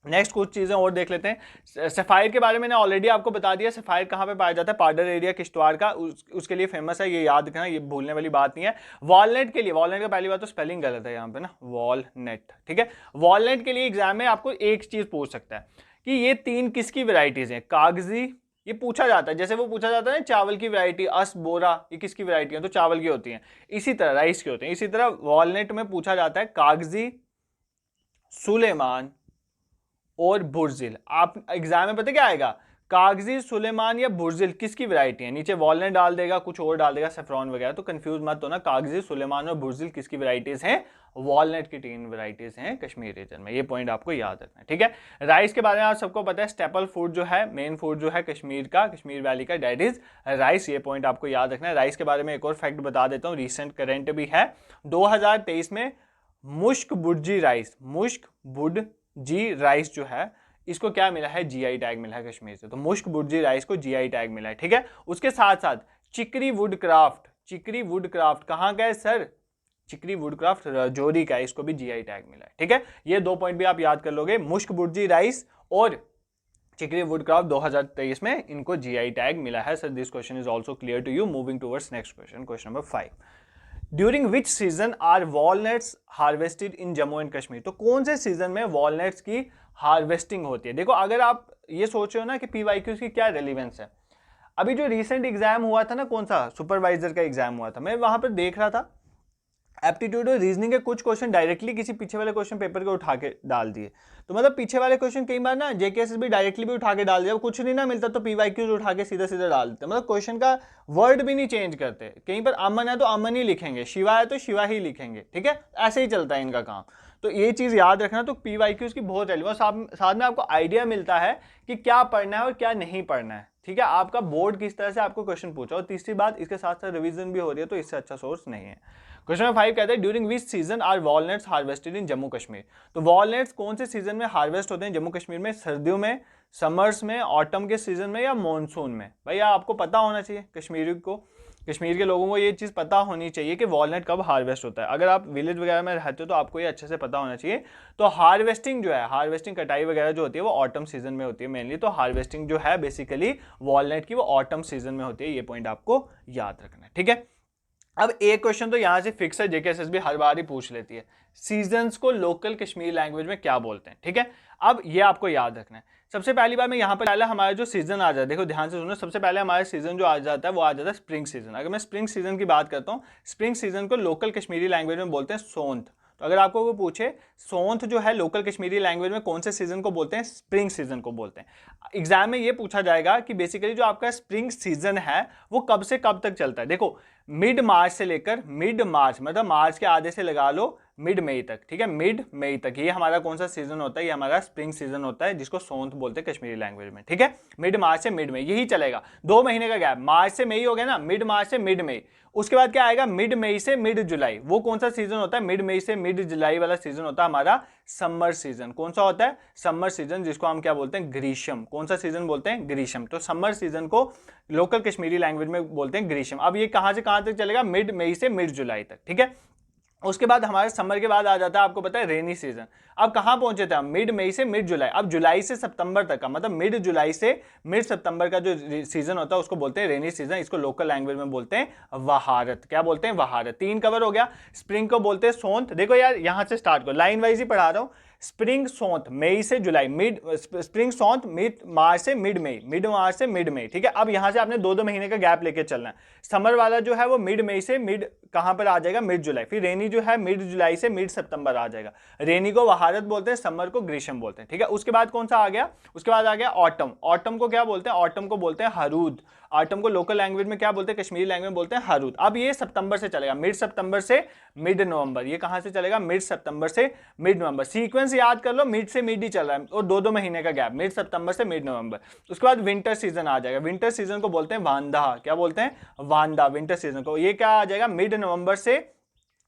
नेक्स्ट कुछ चीजें और देख लेते हैं। सफायर के बारे में मैंने ऑलरेडी आपको बता दिया। सफायर कहाँ पे पाया जाता है, पार्डर एरिया किश्तवाड़ का, उसके लिए फेमस है, ये याद रखना, ये भूलने वाली बात नहीं है। वॉलनट के लिए, वॉलनट का पहली बात तो स्पेलिंग गलत है यहाँ पे ना, वॉलनट, ठीक है। वॉलनट के लिए एग्जाम में आपको एक चीज पूछ सकता है कि ये तीन किसकी वेराइटीज हैं, कागजी, ये पूछा जाता है, जैसे वो पूछा जाता है ना चावल की वैरायटी, अस बोरा, ये किसकी वैरायटी है, तो चावल की होती है। इसी तरह राइस की होती है। इसी तरह वॉलनट में पूछा जाता है कागजी, सुलेमान और बुर्जिल। आप एग्जाम में पता क्या आएगा, कागजी, सुलेमान या बुर्जिल किसकी वैरायटी है, नीचे वॉलनट डाल देगा, कुछ और डाल देगा, सेफ्रॉन वगैरह, तो कंफ्यूज मत होना। कागजी, सुलेमान और बुर्जिल किसकी वैरायटीज हैं, वॉलनट की 3 वैरायटीज हैं कश्मीर रीजन में, ये पॉइंट आपको याद रखना है, ठीक है। राइस के बारे में आप सबको पता है, स्टेपल फूड जो है, मेन फूड जो है कश्मीर का, कश्मीर वैली का, डेट इज राइस, ये पॉइंट आपको याद रखना है। राइस के बारे में एक और फैक्ट बता देता हूँ, रिसेंट करंट भी है। 2023 में मुश्क बुर्जी राइस, मुश्क बुड जी राइस जो है, इसको क्या मिला है, जीआई टैग मिला है कश्मीर से। तो मुश्क बुर्जी राइस को जीआई टैग मिला है, ठीक है। उसके साथ साथ चिकरी वुड क्राफ्ट, चिकरी वुड क्राफ्ट कहां का है सर, चिकरी वुड क्राफ्ट राजौरी का है, इसको भी जीआई टैग मिला है, ठीक है। ये 2 पॉइंट भी आप याद कर लोगे, मुश्क बुर्जी राइस और चिकरी वुड क्राफ्ट 2023 में इनको जीआई टैग मिला है। Sir this question is also clear to you. Moving towards next question, question number 5। During which season are walnuts harvested in Jammu and Kashmir, तो कौन से सीजन में वॉलनट्स की हार्वेस्टिंग होती है। देखो अगर आप ये सोच रहे हो ना कि पीवाईक्यूज की क्या रेलिवेंस है, अभी जो रिसेंट एग्जाम हुआ था ना, कौन सा सुपरवाइजर का एग्जाम हुआ था, मैं वहां पर देख रहा था, एप्टीट्यूड और रीजनिंग के कुछ क्वेश्चन डायरेक्टली किसी पीछे वाले क्वेश्चन पेपर के उठा के डाल दिए। तो मतलब पीछे वाले क्वेश्चन कई बार ना जेकेएसएसबी डायरेक्टली भी उठा के डाल दिया, कुछ नहीं ना मिलता तो पीवाईक्यूज उठा के सीधा सीधा डाल देते, मतलब क्वेश्चन का वर्ड भी नहीं चेंज करते। कहीं पर अमन है तो अमन ही लिखेंगे, शिवा है तो शिवा ही लिखेंगे, ठीक है, ऐसे ही चलता है इनका काम। तो ये चीज याद रखना। तो पीवाईक्यूज की बहुत रेलिवेंस, साथ में आपको आइडिया मिलता है कि क्या पढ़ना है और क्या नहीं पढ़ना है, ठीक है, आपका बोर्ड किस तरह से आपको क्वेश्चन पूछा। और तीसरी बात, इसके साथ साथ रिवीजन भी हो रही है, तो इससे अच्छा सोर्स नहीं है। क्वेश्चन नंबर 5 कहता है during which season are walnuts harvested in Jammu Kashmir. तो वॉलनट्स कौन से सीजन में हार्वेस्ट होते हैं जम्मू कश्मीर में? सर्दियों में, समर्स में, ऑटम के सीजन में या मॉनसून में? भैया आपको पता होना चाहिए, कश्मीर के लोगों को ये चीज़ पता होनी चाहिए कि वॉलनट कब हार्वेस्ट होता है। अगर आप विलेज वगैरह में रहते हो तो आपको ये अच्छे से पता होना चाहिए। तो हार्वेस्टिंग जो है, हार्वेस्टिंग कटाई वगैरह जो होती है वो ऑटम सीजन में होती है मेनली। तो हार्वेस्टिंग जो है बेसिकली वॉलनट की वो ऑटम सीजन में होती है। ये पॉइंट आपको याद रखना है, ठीक है। अब एक क्वेश्चन तो यहां से फिक्स है, जेकेएसएसबी हर बार ही पूछ लेती है, सीजन्स को लोकल कश्मीरी लैंग्वेज में क्या बोलते हैं, ठीक है। अब ये आपको याद रखना है। सबसे पहली बार मैं यहाँ पर पहले हमारा जो सीजन आ जाता है, देखो ध्यान से सुनो, सबसे पहले हमारा सीजन जो आ जाता है वो आ जाता है स्प्रिंग सीजन। अगर मैं स्प्रिंग सीजन की बात करता हूँ, स्प्रिंग सीजन को लोकल कश्मीरी लैंग्वेज में बोलते हैं सोंत। तो अगर आपको वो पूछे सोंत जो है लोकल कश्मीरी लैंग्वेज में कौन से सीजन को बोलते हैं? स्प्रिंग सीजन को बोलते हैं। एग्जाम में ये पूछा जाएगा कि बेसिकली जो आपका स्प्रिंग सीजन है वो कब से कब तक चलता है। देखो मिड मार्च से लेकर मिड मार्च, मतलब मार्च के आधे से लगा लो मिड मई तक, ठीक है, मिड मई तक ये हमारा कौन सा सीजन होता है? ये हमारा स्प्रिंग सीजन होता है, जिसको सोंत बोलते हैं कश्मीरी लैंग्वेज में, ठीक है। मिड मार्च से मिड मई यही चलेगा, 2 महीने का गैप। मार्च से मई हो गया ना, मिड मार्च से मिड मई। उसके बाद क्या आएगा? मिड मई से मिड जुलाई। वो कौन सा सीजन होता है? मिड मई से मिड जुलाई वाला सीजन होता है हमारा समर सीजन। कौन सा होता है? समर सीजन, जिसको हम क्या बोलते हैं? ग्रीष्म। कौन सा सीजन बोलते हैं? ग्रीष्म। तो समर सीजन को लोकल कश्मीरी लैंग्वेज में बोलते हैं ग्रीष्म। अब ये कहां से कहां तक चलेगा? मिड मई से मिड जुलाई तक, ठीक है। उसके बाद हमारे समर के बाद आ जाता है, आपको पता है, रेनी सीजन। अब कहां पहुंचे थे हम? मिड मई से मिड जुलाई। अब जुलाई से सितंबर तक का, मतलब मिड जुलाई से मिड सितंबर का जो सीजन होता है उसको बोलते हैं रेनी सीजन। इसको लोकल लैंग्वेज में बोलते हैं वहारत। क्या बोलते हैं? वहारत। 3 कवर हो गया। स्प्रिंग को बोलते हैं सोंत। देखो यार यहां से स्टार्ट करो, लाइन वाइज ही पढ़ा रहा हूं। स्प्रिंग सोंत मई से जुलाई, मिड स्प्रिंग सोंत मिड मार्च से मिड मई, मिड मार्च से मिड मई, ठीक है। अब यहां से आपने 2-2 महीने का गैप लेके चलना है। समर वाला जो है वो मिड मई से मिड कहां पर आ जाएगा? मिड जुलाई। फिर रेनी जो है मिड जुलाई से मिड सितंबर आ जाएगा। रेनी को वहारत बोलते हैं, समर को ग्रीष्म बोलते हैं, ठीक है। उसके बाद कौन सा आ गया? उसके बाद आ गया ऑटम। ऑटम को क्या बोलते हैं? ऑटम को बोलते हैं हरूद। ऑटम को लोकल लैंग्वेज में क्या बोलते हैं? कश्मीरी लैंग्वेज में बोलते हैं हरूद। अब ये सितंबर से चलेगा, मिड सितंबर से मिड नवंबर। ये कहां से चलेगा? मिड सितंबर से मिड नवंबर। सीक्वेंस याद कर लो, मिड से मिड ही चल रहा है और 2-2 महीने का गैप, मिड सितंबर से मिड नवंबर। उसके बाद विंटर सीजन आ जाएगा। विंटर सीजन को बोलते हैं वांदा। क्या बोलते हैं? वांदा। विंटर सीजन को ये क्या आ जाएगा? मिड नवंबर से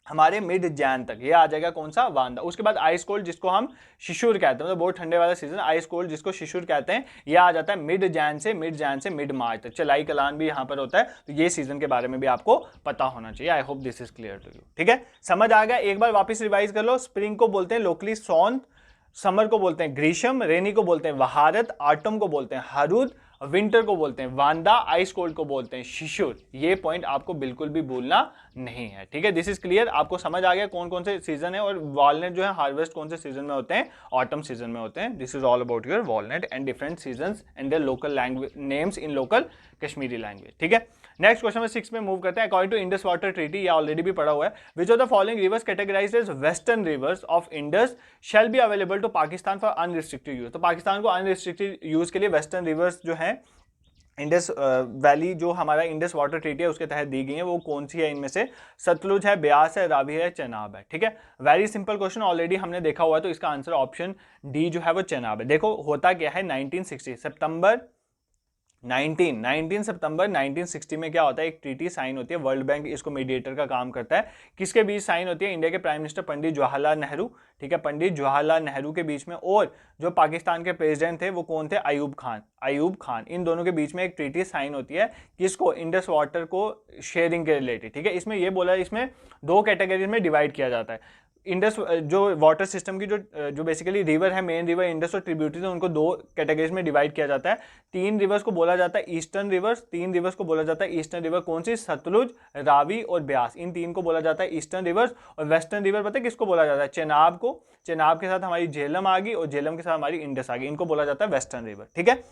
हमारे मिड जैन तक ये आ जाएगा कौन सा? वांदा। उसके बाद आइस कोल्ड, जिसको हम शिशुर कहते हैं, मतलब बहुत ठंडे वाला सीजन, आइस कोल्ड जिसको शिशुर कहते हैं, ये आ जाता है मिड जैन से मिड मार्च तक। चलाई कलान भी यहाँ पर होता है। तो ये सीजन के बारे में भी आपको पता होना चाहिए। I hope this is clear to you, ठीक है। समझ आ गया? एक बार वापस रिवाइज कर लो। स्प्रिंग को बोलते हैं लोकली सोंत, समर को बोलते हैं ग्रीष्म, रेनी को बोलते हैं वहारत, ऑटम को बोलते हैं हरुद, विंटर को बोलते हैं वांदा, आइस कोल्ड को बोलते हैं शिशुर। ये पॉइंट आपको बिल्कुल भी भूलना नहीं है, ठीक है। This is clear. आपको समझ आ गया कौन कौन से सीजन है और वॉलनट जो है हार्वेस्ट कौन से सीजन में होते हैं? ऑटम सीजन में होते हैं। This is all about your walnut and different seasons and their local language names in local Kashmiri language, ठीक है। नेक्स्ट क्वेश्चन में 6 में मूव करते हैं। According to Indus water treaty, ये ऑलरेडी भी पढ़ा हुआ है, which of the following rivers categorized as western rivers of Indus shall be available to Pakistan for unrestricted use. तो पाकिस्तान को अनरिस्ट्रिक्टेड यूज के लिए वेस्टर्न रिवर्स जो है इंडस वैली, जो हमारा इंडस वाटर ट्रीटी है उसके तहत दी गई है, वो कौन सी है? इनमें से सतलुज है, ब्यास है, रावी है, चेनाब है, ठीक है। वेरी सिंपल क्वेश्चन, ऑलरेडी हमने देखा हुआ है। तो इसका आंसर ऑप्शन डी जो है वो चेनाब है। देखो होता क्या है, 1960 सितंबर 1960 में क्या होता है? एक ट्रीटी साइन होती है, वर्ल्ड बैंक इसको मीडिएटर का काम करता है। किसके बीच साइन होती है? इंडिया के प्राइम मिनिस्टर पंडित जवाहरलाल नेहरू, ठीक है, पंडित जवाहरलाल नेहरू के बीच में, और जो पाकिस्तान के प्रेसिडेंट थे वो कौन थे? अयूब खान। इन दोनों के बीच में एक ट्रीटी साइन होती है, किसको? इंडस वाटर को शेयरिंग के रिलेटेड, ठीक है। इसमें ये बोला, इसमें 2 कैटेगरीज में डिवाइड किया जाता है। इंडस जो वाटर सिस्टम की जो बेसिकली रिवर है, मेन रिवर इंडस और ट्रिब्यूटरीज, उनको 2 कैटेगरीज में डिवाइड किया जाता है। 3 रिवर्स को बोला जाता है ईस्टर्न रिवर्स, 3 रिवर्स को बोला जाता है ईस्टर्न रिवर। कौन सी? सतलुज, रावी और ब्यास। इन 3 को बोला जाता है ईस्टर्न रिवर्स। और वेस्टर्न रिवर पता है किसको बोला जाता है? चेनाब को। चेनाब के साथ हमारी झेलम आ गई और झेलम के साथ हमारी इंडस आ गई। इनको बोला जाता है वेस्टर्न रिवर, ठीक है।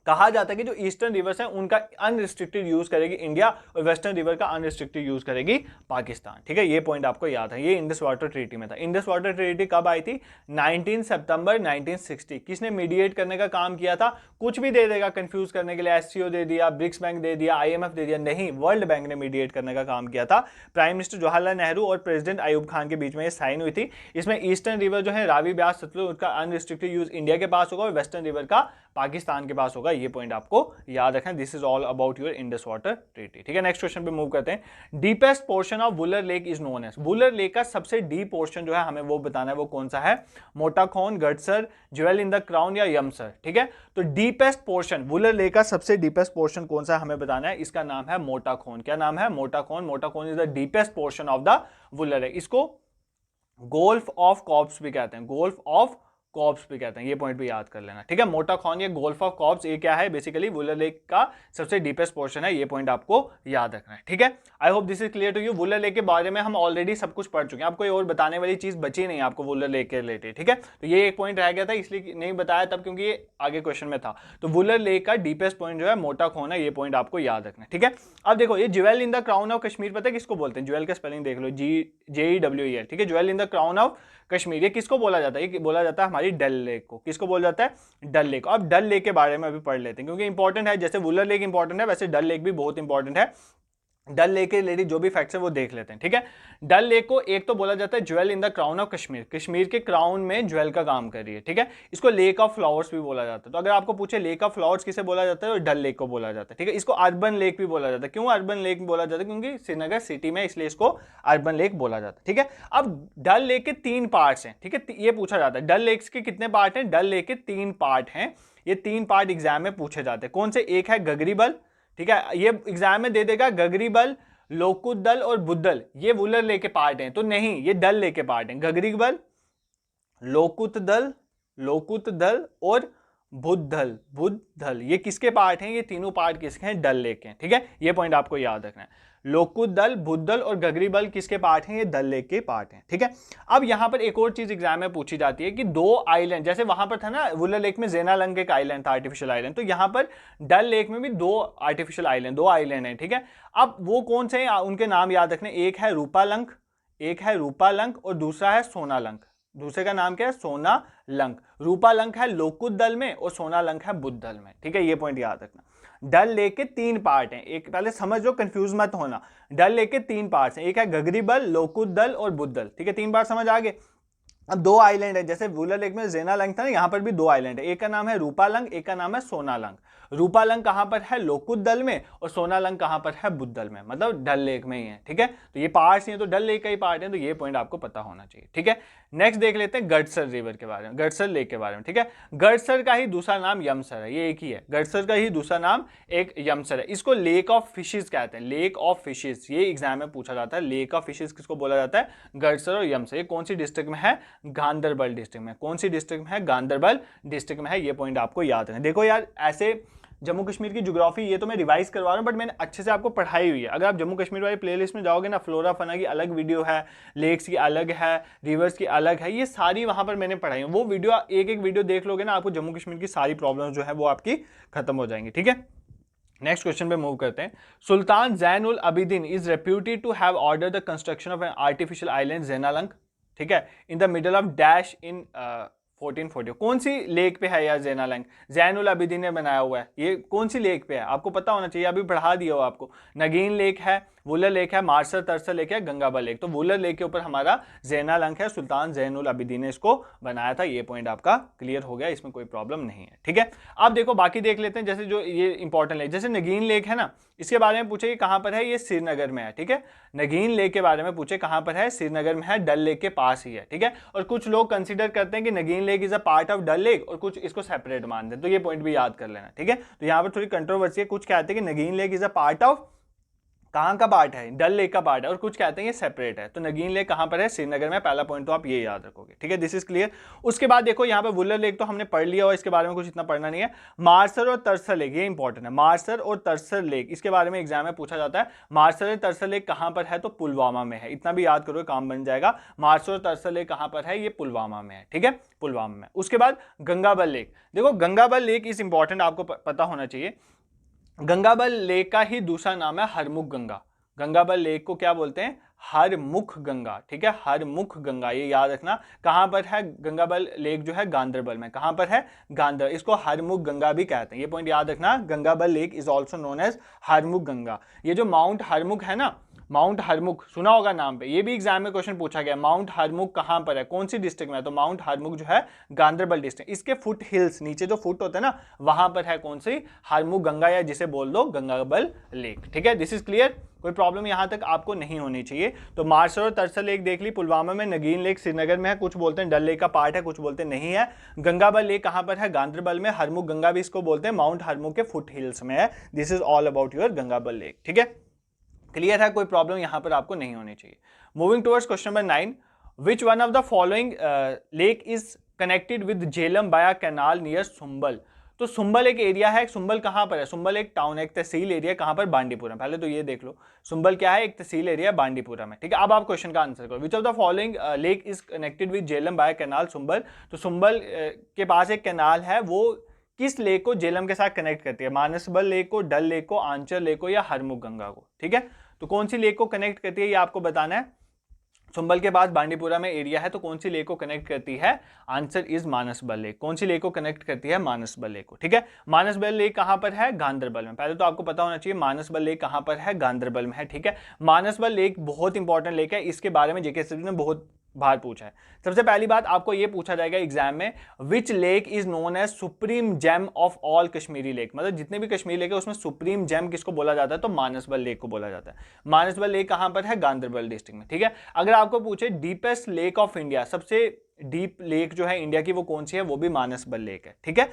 कहा जाता है कि जो ईस्टर्न रिवर्स है उनका अनरिस्ट्रिक्टेड यूज करेगी इंडिया और वेस्टर्न रिवर का अनरिस्ट्रिक्टेड यूज करेगी पाकिस्तान, ठीक है। ये पॉइंट आपको याद है। ये इंडस वाटर ट्रीटी में था। इंडस वाटर ट्रीटी कब आई थी? 19 सितंबर 1960। किसने मीडिएट करने का काम किया था? कुछ भी दे देगा कंफ्यूज करने के लिए, एससीओ दे दिया, ब्रिक्स बैंक दे दिया, IMF दे दिया, नहीं, वर्ल्ड बैंक ने मीडिएट करने का काम किया था। प्राइम मिनिस्टर जवाहरलाल नेहरू और प्रेसिडेंट अयूब खान के बीच में ये साइन हुई थी। इसमें ईस्टर्न रिवर जो है रावी, ब्यास, सतलुज, उसका अनरिस्ट्रिक्टेड यूज इंडिया के पास होगा और वेस्टर्न रिवर का पाकिस्तान के पास होगा। ये पॉइंट आपको याद रखना। This is all about your Indus water treaty. ठीक है, नेक्स्ट क्वेश्चन पे मूव करते हैं। Deepest portion of Wular lake is known as, Wular lake का सबसे डीप पोर्शन जो है हमें वो बताना है, वो कौन सा है? Motakhon, Gadsar, jewel in the crown या यमसर। ठीक है, तो डीपेस्ट पोर्शन, वुलर लेक का सबसे डीपेस्ट पोर्शन कौन सा हमें बताना है? इसका नाम है मोटाखोन। क्या नाम है? Motakhon. Motakhon is the deepest portion of the Wular lake. इसको गोल्फ ऑफ कॉर्प्स भी कहते हैं, गोल्फ ऑफ कॉर्प्स भी कहते हैं, ये पॉइंट भी याद कर लेना। ठीक है, मोटाखोन या गोल्फ ऑफ कॉर्प्स ये क्या है? बेसिकली वुलर लेक का सबसे डीपेस्ट पोर्शन है, ये पॉइंट आपको याद रखना है। ठीक है, I hope this is clear to you. Wular lake के बारे में हम ऑलरेडी सब कुछ पढ़ चुके हैं, आपको कोई और बताने वाली चीज बची नहीं आपको वुलर लेक के रिलेटेड। ठीक है, तो ये एक पॉइंट रह गया था, इसलिए नहीं बताया तब क्योंकि ये आगे क्वेश्चन में था। तो वुलर लेक का डीपेस्ट पॉइंट जो है मोटाखोन है, ये पॉइंट आपको याद रखना है। ठीक है, अब देखो ये jewel in the crown of Kashmir पता है किसको बोलते हैं? ज्वेल का स्पेलिंग देख लो, JEWEL। ठीक है, jewel in the crown of Kashmir, ये किसको बोला जाता है? ये बोला जाता है हमारी डल लेक को। किसको बोला जाता है? डल लेक। अब डल लेक के बारे में अभी पढ़ लेते हैं क्योंकि इंपॉर्टेंट है, जैसे वुलर लेक इंपॉर्टेंट है वैसे डल लेक भी बहुत इंपॉर्टेंट है। डल लेक के रिलेटेड जो भी फैक्ट्स है वो देख लेते हैं। ठीक है, डल लेक को एक तो बोला जाता है jewel in the crown of Kashmir, Kashmir के क्राउन में ज्वेल का काम कर रही है। ठीक है, इसको लेक ऑफ फ्लावर्स भी बोला जाता है। तो अगर आपको पूछे लेक ऑफ फ्लावर्स किसे बोला जाता है, तो डल लेक को बोला जाता है। ठीक है, इसको अर्बन लेक भी बोला जाता है। क्यों अर्बन लेक बोला जाता है? क्योंकि श्रीनगर सिटी में, इसलिए इसको अर्बन लेक बोला जाता है। ठीक है, अब डल लेक के 3 पार्ट्स हैं। ठीक है, ये पूछा जाता है डल लेक के कितने पार्ट हैं? डल लेक के 3 पार्ट हैं। ये 3 पार्ट एग्जाम में पूछे जाते हैं। कौन से? एक है गगरीबल। ठीक है, ये एग्जाम में दे देगा गगरीबल, लोकुदल और बुद्धल, ये वुलर लेक के पार्ट हैं। तो नहीं, ये डल लेक के पार्ट हैं। गगरीबल, लोकुतदल और बुद्धल ये किसके पार्ट हैं? ये तीनों पार्ट किसके हैं? डल लेक के हैं। ठीक है, ये पॉइंट आपको याद रखना है। लोकुदल, बुद्धल और गगरीबल किसके पार्ट हैं? ये डल लेक के पार्ट हैं। ठीक है, अब यहां पर एक और चीज एग्जाम में पूछी जाती है कि 2 आइलैंड, जैसे वहां पर था ना वुलर लेक में जेनालंग एक आइलैंड था, आर्टिफिशियल आइलैंड, तो यहां पर डल लेक में भी 2 आर्टिफिशियल आइलैंड, 2 आइलैंड हैं। ठीक है, अब वो कौन से हैं? उनके नाम याद रखने। एक है रूपालंक और दूसरा है सोनालंक। दूसरे का नाम क्या है? सोनालंक। रूपालंक है लोकुदल में और सोनालंक है बुद्धल में। ठीक है, ये पॉइंट याद रखना। डल लेक के 3 पार्ट हैं, एक पहले समझ लो, कंफ्यूज मत होना। डल लेक के 3 पार्ट्स हैं, एक है गगरीबल, लोकुदल और बुद्धल। ठीक है, 3 पार्ट समझ आ गए। अब 2 आइलैंड है, जैसे वुलर लेक में जेनालंक था ना, यहां पर भी 2 आइलैंड है, एक का नाम है रूपालंक, एक का नाम है सोनालंक। रूपालंक कहां पर है? लोकुदल में, और सोनालंक कहां पर है? बुद्धल में, मतलब डल लेक में ही है। ठीक है, तो ये पार्ट्स हैं, तो डल लेक का ही पार्ट है, तो ये पॉइंट आपको पता होना चाहिए। ठीक है, नेक्स्ट देख लेते हैं गडसर रिवर के बारे में, गडसर लेक के बारे में। ठीक है, गडसर का ही दूसरा नाम यमसर है, ये एक ही है। गडसर का ही दूसरा नाम एक यमसर है। इसको लेक ऑफ फिशेस कहते हैं, लेक ऑफ फिशेस, ये एग्जाम में पूछा जाता है। लेक ऑफ फिशेस किसको बोला जाता है? गडसर और यमसर। ये कौन सी डिस्ट्रिक्ट में है? गांधरबल डिस्ट्रिक्ट में। कौन सी डिस्ट्रिक्ट में है? गांधरबल डिस्ट्रिक्ट में है। ये पॉइंट आपको याद रखना। देखो यार, ऐसे जम्मू कश्मीर की ज्योग्राफी ये तो मैं रिवाइज करवा रहा हूँ, बट मैंने अच्छे से आपको पढ़ाई हुई है। अगर आप जम्मू कश्मीर वाली प्लेलिस्ट में जाओगे ना, फ्लोरा फना की अलग वीडियो है, लेक्स की अलग है, रिवर्स की अलग है, ये सारी वहां पर मैंने पढ़ाई है। वो वीडियो एक वीडियो देख लोगे ना, आपको जम्मू कश्मीर की सारी प्रॉब्लम जो है वो आपकी खत्म हो जाएंगी। ठीक है, नेक्स्ट क्वेश्चन पे मूव करते हैं। Sultan Zain ul Abidin is reputed to have order the construction of an artificial island Zainalank. ठीक है, in the middle of dash in 1440। कौन सी लेक पे है यार जेनालंक? जैनुल अबिदीन ने बनाया हुआ है। ये कौन सी लेक पे है? आपको पता होना चाहिए, अभी पढ़ा दिया हो आपको। नगीन लेक है, वुलर लेक है, मार्सर तरसर लेक है, गंगाबल लेक। तो वुलर लेक के ऊपर हमारा जेनालंक है, सुल्तान जैनुल अबिदीन ने इसको बनाया था। ये पॉइंट आपका क्लियर हो गया, इसमें कोई प्रॉब्लम नहीं है। ठीक है, अब देखो बाकी देख लेते हैं। जैसे जो ये इंपॉर्टेंट लेक, जैसे नगीन लेक है ना, इसके बारे में पूछे कि कहां पर है? ये श्रीनगर में है। ठीक है, नगीन लेक के बारे में पूछे कहां पर है? श्रीनगर में है, डल लेक के पास ही है। ठीक है, और कुछ लोग कंसीडर करते हैं कि Nageen lake is a part of Dal lake, और कुछ इसको सेपरेट मानते हैं। तो ये पॉइंट भी याद कर लेना। ठीक है, तो यहां पर थोड़ी कंट्रोवर्सी है। कुछ कहते हैं कि Nageen lake is a part of, कहां का पार्ट है? डल लेक का पार्ट है, और कुछ कहते हैं ये सेपरेट है। तो नगीन लेक कहां पर है? श्रीनगर में। पहला पॉइंट तो आप ये याद रखोगे। ठीक है, दिस इज क्लियर। उसके बाद देखो यहाँ पे वुलर लेक तो हमने पढ़ लिया और इसके बारे में कुछ इतना पढ़ना नहीं है। मार्सर और तरसर लेक, ये इंपॉर्टेंट है। मार्सर और तरसर लेक, इसके बारे में एग्जाम में पूछा जाता है। मार्सर और तरसर लेक कहां पर है? तो पुलवामा में है। इतना भी याद करो, काम बन जाएगा। मार्सर और तरसर लेक कहां पर है? ये पुलवामा में है। ठीक है, पुलवामा में। उसके बाद गंगाबल लेक, देखो गंगाबल लेक इज इंपॉर्टेंट, आपको पता होना चाहिए। गंगाबल लेक का ही दूसरा नाम है हरमुख गंगा। गंगाबल लेक को क्या बोलते हैं? हरमुख गंगा। ठीक है, हरमुख गंगा, ये याद रखना। कहां पर है गंगाबल लेक? जो है गांधरबल में। कहां पर है? गांधर। इसको हरमुख गंगा भी कहते हैं, ये पॉइंट याद रखना। Gangabal lake is also known as Harmukh Ganga. ये जो माउंट हरमुख है ना, माउंट हरमुख सुना होगा नाम पे, ये भी एग्जाम में क्वेश्चन पूछा गया, माउंट हरमुख कहाँ पर है, कौन सी डिस्ट्रिक्ट में है, तो माउंट हरमुख जो है गांधरबल डिस्ट्रिक्ट, इसके फुट हिल्स, नीचे जो फुट होता है ना वहां पर है कौन सी, हरमुख गंगा, या जिसे बोल दो गंगाबल लेक। ठीक है, दिस इज क्लियर, कोई प्रॉब्लम यहां तक आपको नहीं होनी चाहिए। तो मानसरोवर तरसल लेक देख ली, पुलवामा में, नगीन लेक श्रीनगर में है, कुछ बोलते हैं डल लेक का पार्ट है, कुछ बोलते हैं नहीं है। गंगाबल लेक कहां पर है, गांधरबल में, हरमुख गंगा भी इसको बोलते हैं, माउंट हरमुख के फुट हिल्स में है। This is all about your Gangabal lake. ठीक है, क्लियर है, कोई प्रॉब्लम यहां पर आपको नहीं होनी चाहिए। Moving towards question number 9, which one of the following lake is connected with Jhelum by canal near Sumbal. तो सुंबल एक एरिया है, सुंबल कहां पर है, सुंबल एक टाउन है, एक तहसील एरिया, कहां पर, बांडीपुरा। पहले तो ये देख लो सुंबल क्या है, एक तहसील एरिया बांडीपुरा में। ठीक है, अब आप क्वेश्चन का आंसर करो, which of the following lake is connected with Jhelum by canal Sumbal. तो सुंबल के पास एक कैनाल है, वो किस लेक को झेलम के साथ कनेक्ट करती है, मानसबल लेक को, डल लेक को, आंचल लेक को, या हरमुख गंगा को। ठीक है, तो कौन सी लेक को कनेक्ट करती है ये आपको बताना है। सुंबल के बाद बांडीपुरा में एरिया है, तो कौन सी लेक को कनेक्ट करती है, आंसर इज मानसबल लेक। कौन सी लेक को कनेक्ट करती है, मानसबल लेक को। ठीक है, मानसबल लेक कहां पर है, गांधरबल में। पहले तो आपको पता होना चाहिए मानसबल लेक कहां पर है, गांधरबल में है। ठीक है, मानसबल लेक बहुत इंपॉर्टेंट लेक है, इसके बारे में जेके ने बहुत बार पूछा है। सबसे पहली बात आपको यह पूछा जाएगा एग्जाम में, which lake is known as supreme gem of all Kashmiri lake. मतलब जितने भी कश्मीरी लेक है उसमें सुप्रीम जेम किसको बोला जाता है, तो मानसबल लेक को बोला जाता है। मानसबल लेक कहां पर है, गांधरबल डिस्ट्रिक्ट में। ठीक है, अगर आपको पूछे डीपेस्ट लेक ऑफ इंडिया, सबसे डीप लेक जो है इंडिया की वो कौन सी है, वो भी मानसबल लेक है। ठीक है,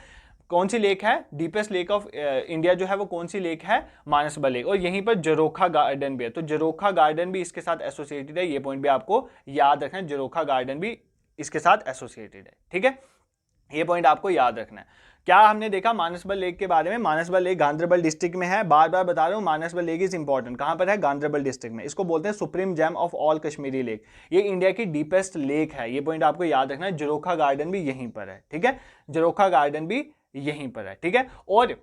कौन सी लेक है, डीपेस्ट लेक ऑफ इंडिया जो है वो कौन सी लेक है, मानसबल लेक। और यहीं पर जरोखा गार्डन भी है, तो जरोखा गार्डन भी इसके साथ एसोसिएटेड है, ये पॉइंट भी आपको याद रखना है, जरोखा गार्डन भी इसके साथ एसोसिएटेड है। ठीक है, ये पॉइंट आपको याद रखना है। क्या हमने देखा मानसबल लेक के बारे में, मानसबल लेक गांधरबल डिस्ट्रिक्ट में है, बार बार बता रहा हूं मानसबल लेक इज इंपॉर्टेंट, कहां पर है, गांधरबल डिस्ट्रिक्ट में। इसको बोलते हैं supreme gem of all Kashmiri lake, ये इंडिया की डीपेस्ट लेक है, ये पॉइंट आपको याद रखना है। जरोखा गार्डन भी यहीं पर है। ठीक है, जरोखा गार्डन भी यहीं पर है। ठीक है, और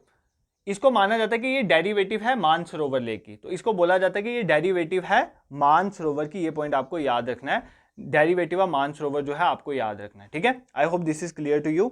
इसको माना जाता है कि ये डेरिवेटिव है मानसरोवर लेक की, तो इसको बोला जाता है कि ये डेरिवेटिव है मानसरोवर की, ये पॉइंट आपको याद रखना है, डेरिवेटिव ऑफ मानसरोवर जो है आपको याद रखना है। ठीक है, I hope this is clear to you.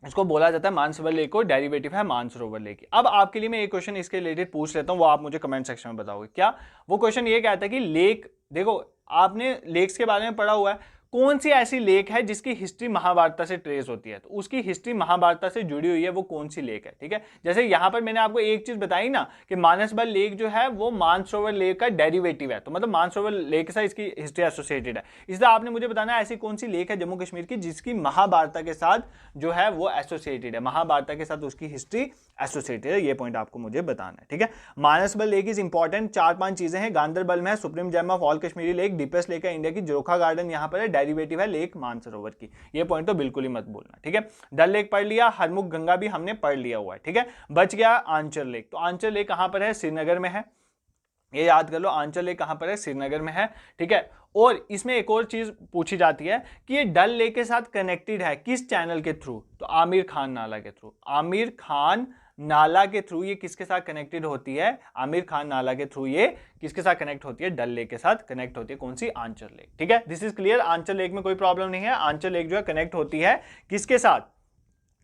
इसको बोला जाता है मानसरोवर लेक को डेरिवेटिव है मानसरोवर लेक की। अब आपके लिए मैं एक क्वेश्चन इसके रिलेटेड पूछ लेता हूं, वो आप मुझे कमेंट सेक्शन में बताओगे। क्या वो क्वेश्चन ये कहता है कि लेक, देखो आपने लेक्स के बारे में पढ़ा हुआ है, कौन सी ऐसी लेक है जिसकी हिस्ट्री महाभारत से ट्रेस होती है, तो उसकी हिस्ट्री महाभारत से जुड़ी हुई है, वो कौन सी लेक है। ठीक है, जैसे यहां पर मैंने आपको एक चीज बताई ना कि मानसबल लेक जो है वो मानसरोवर लेक का डेरिवेटिव है, तो मतलब मानसरोवर लेक के साथ इसकी हिस्ट्री एसोसिएटेड है। इसलिए आपने मुझे बताना है ऐसी कौन सी लेक है जम्मू कश्मीर की जिसकी महाभारत के साथ जो है वो एसोसिएटेड है, महाभारत के साथ उसकी हिस्ट्री एसोसिएटेड है, ये पॉइंट आपको मुझे बताना है। ठीक है, मानसबल लेक इज इंपॉर्टेंट, 4-5 चीजें हैं, गांधरबल में है, supreme gem of all Kashmiri lake, deepest lake है इंडिया की, जरोखा गार्डन यहां पर है, डेरिवेटिव है लेक मानसरोवर की, ये पॉइंट तो बिल्कुल ही मत भूलना। ठीक है, डल लेक पढ़ लिया, हरमुख गंगा भी हमने पढ़ लिया हुआ है। ठीक है, बच गया आंचल लेक, तो आंचल लेक कहां पर है, श्रीनगर में है, ये याद कर लो, आंचल लेक कहां पर है, श्रीनगर में है। ठीक है, और इसमें एक और चीज पूछी जाती है कि ये डल लेक के साथ कनेक्टेड है किस चैनल के थ्रू, तो आमिर खान नाला के थ्रू, आमिर खान नाला के थ्रू ये किसके साथ कनेक्टेड होती है, आमिर खान नाला के थ्रू ये किसके साथ कनेक्ट होती है, डल लेक के साथ कनेक्ट होती है, कौन सी, आंचल लेक। ठीक है, this is clear, Anchal lake में कोई प्रॉब्लम नहीं है, आंचल लेक जो है कनेक्ट होती है किसके साथ,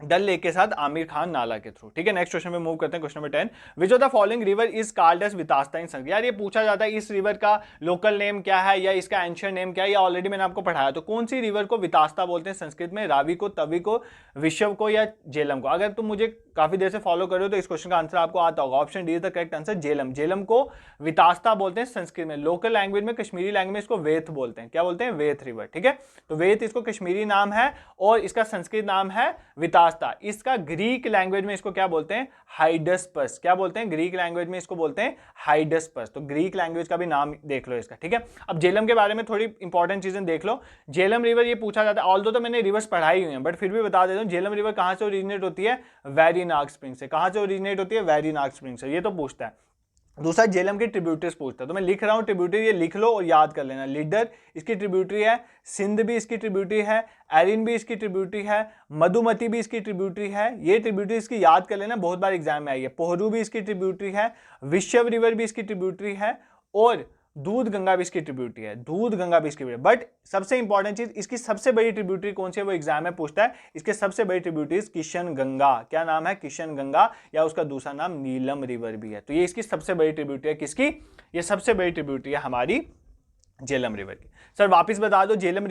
डल लेक के साथ, आमिर खान नाला के थ्रू। ठीक है, नेक्स्ट क्वेश्चन में मूव करते हैं, question number 10, which of the following river is called as Vitasta in Sanskrit. यार ये पूछा जाता है इस रिवर का लोकल नेम क्या है या इसका एंशिएंट नेम क्या है, ये ऑलरेडी मैंने आपको पढ़ाया, तो कौन सी रिवर को वितास्ता बोलते हैं संस्कृत में, रावी को, तवी को, विश्व को, या झेलम को। अगर तुम मुझे काफी देर से फॉलो कर रहे हो तो इस क्वेश्चन का आंसर आपको आता होगा, option D is the correct answer, Jhelum. Jhelum को वितास्ता बोलते हैं संस्कृत में, लोकल लैंग्वेज में, कश्मीरी लैंग्वेज में इसको वेथ बोलते हैं, क्या बोलते हैं, वेथ रिवर। ठीक है, तो वेथ इसको कश्मीरी नाम है और इसका संस्कृत नाम है वितास्ता। इसका ग्रीक लैंग्वेज में इसको क्या बोलते हैं, हाइडस्पस, क्या बोलते हैं, ग्रीक लैंग्वेज में इसको बोलते हैं हाइडस्पस, तो ग्रीक लैंग्वेज का भी नाम देख लो इसका। ठीक है, अब झेलम के बारे में थोड़ी इंपॉर्टेंट चीजें देख लो, झेलम रिवर ये पूछा जाता है, ऑल्दो तो मैंने रिवर्स पढ़ाई हुई है बट फिर भी बता देता हूं, झेलम रिवर कहां से ओरिजिनेट होती है, वेरीनाग स्प्रिंग से, कहां से ओरिजिनेट होती है, वेरीनाग स्प्रिंग से, ये तो पूछता है। दूसरा झेलम की ट्रिब्यूटरीज पूछता है, तो मैं लिख रहा हूं ट्रिब्यूटरी, ये लिख लो और याद कर लेना, लीडर इसकी ट्रिब्यूटरी है, सिंध भी इसकी ट्रिब्यूटरी है, एरिन भी इसकी ट्रिब्यूटरी है, मधुमती भी इसकी ट्रिब्यूटरी है, ये ट्रिब्यूटरी इसकी याद कर लेना, बहुत बार एग्जाम में आई है। पोहरू भी इसकी ट्रिब्यूटरी है, विश्व रिवर भी इसकी ट्रिब्यूटरी है, और दूध गंगा भी इसकी ट्रिब्यूटरी है, दूध गंगा भी इसकी ट्रिब्यूटरी। बट सबसे इंपॉर्टेंट चीज, इसकी सबसे बड़ी ट्रिब्यूटरी कौन सी है वो एग्जाम में पूछता है। इसके सबसे बड़ी ट्रिब्यूटरी किशन गंगा, क्या नाम है, किशन गंगा, या उसका दूसरा नाम नीलम रिवर भी है। तो ये इसकी सबसे बड़ी ट्रिब्यूटरी है, किसकी, ये सबसे बड़ी ट्रिब्यूटरी है हमारी झेलम रिवर की। सर वापस बता दो, झेलम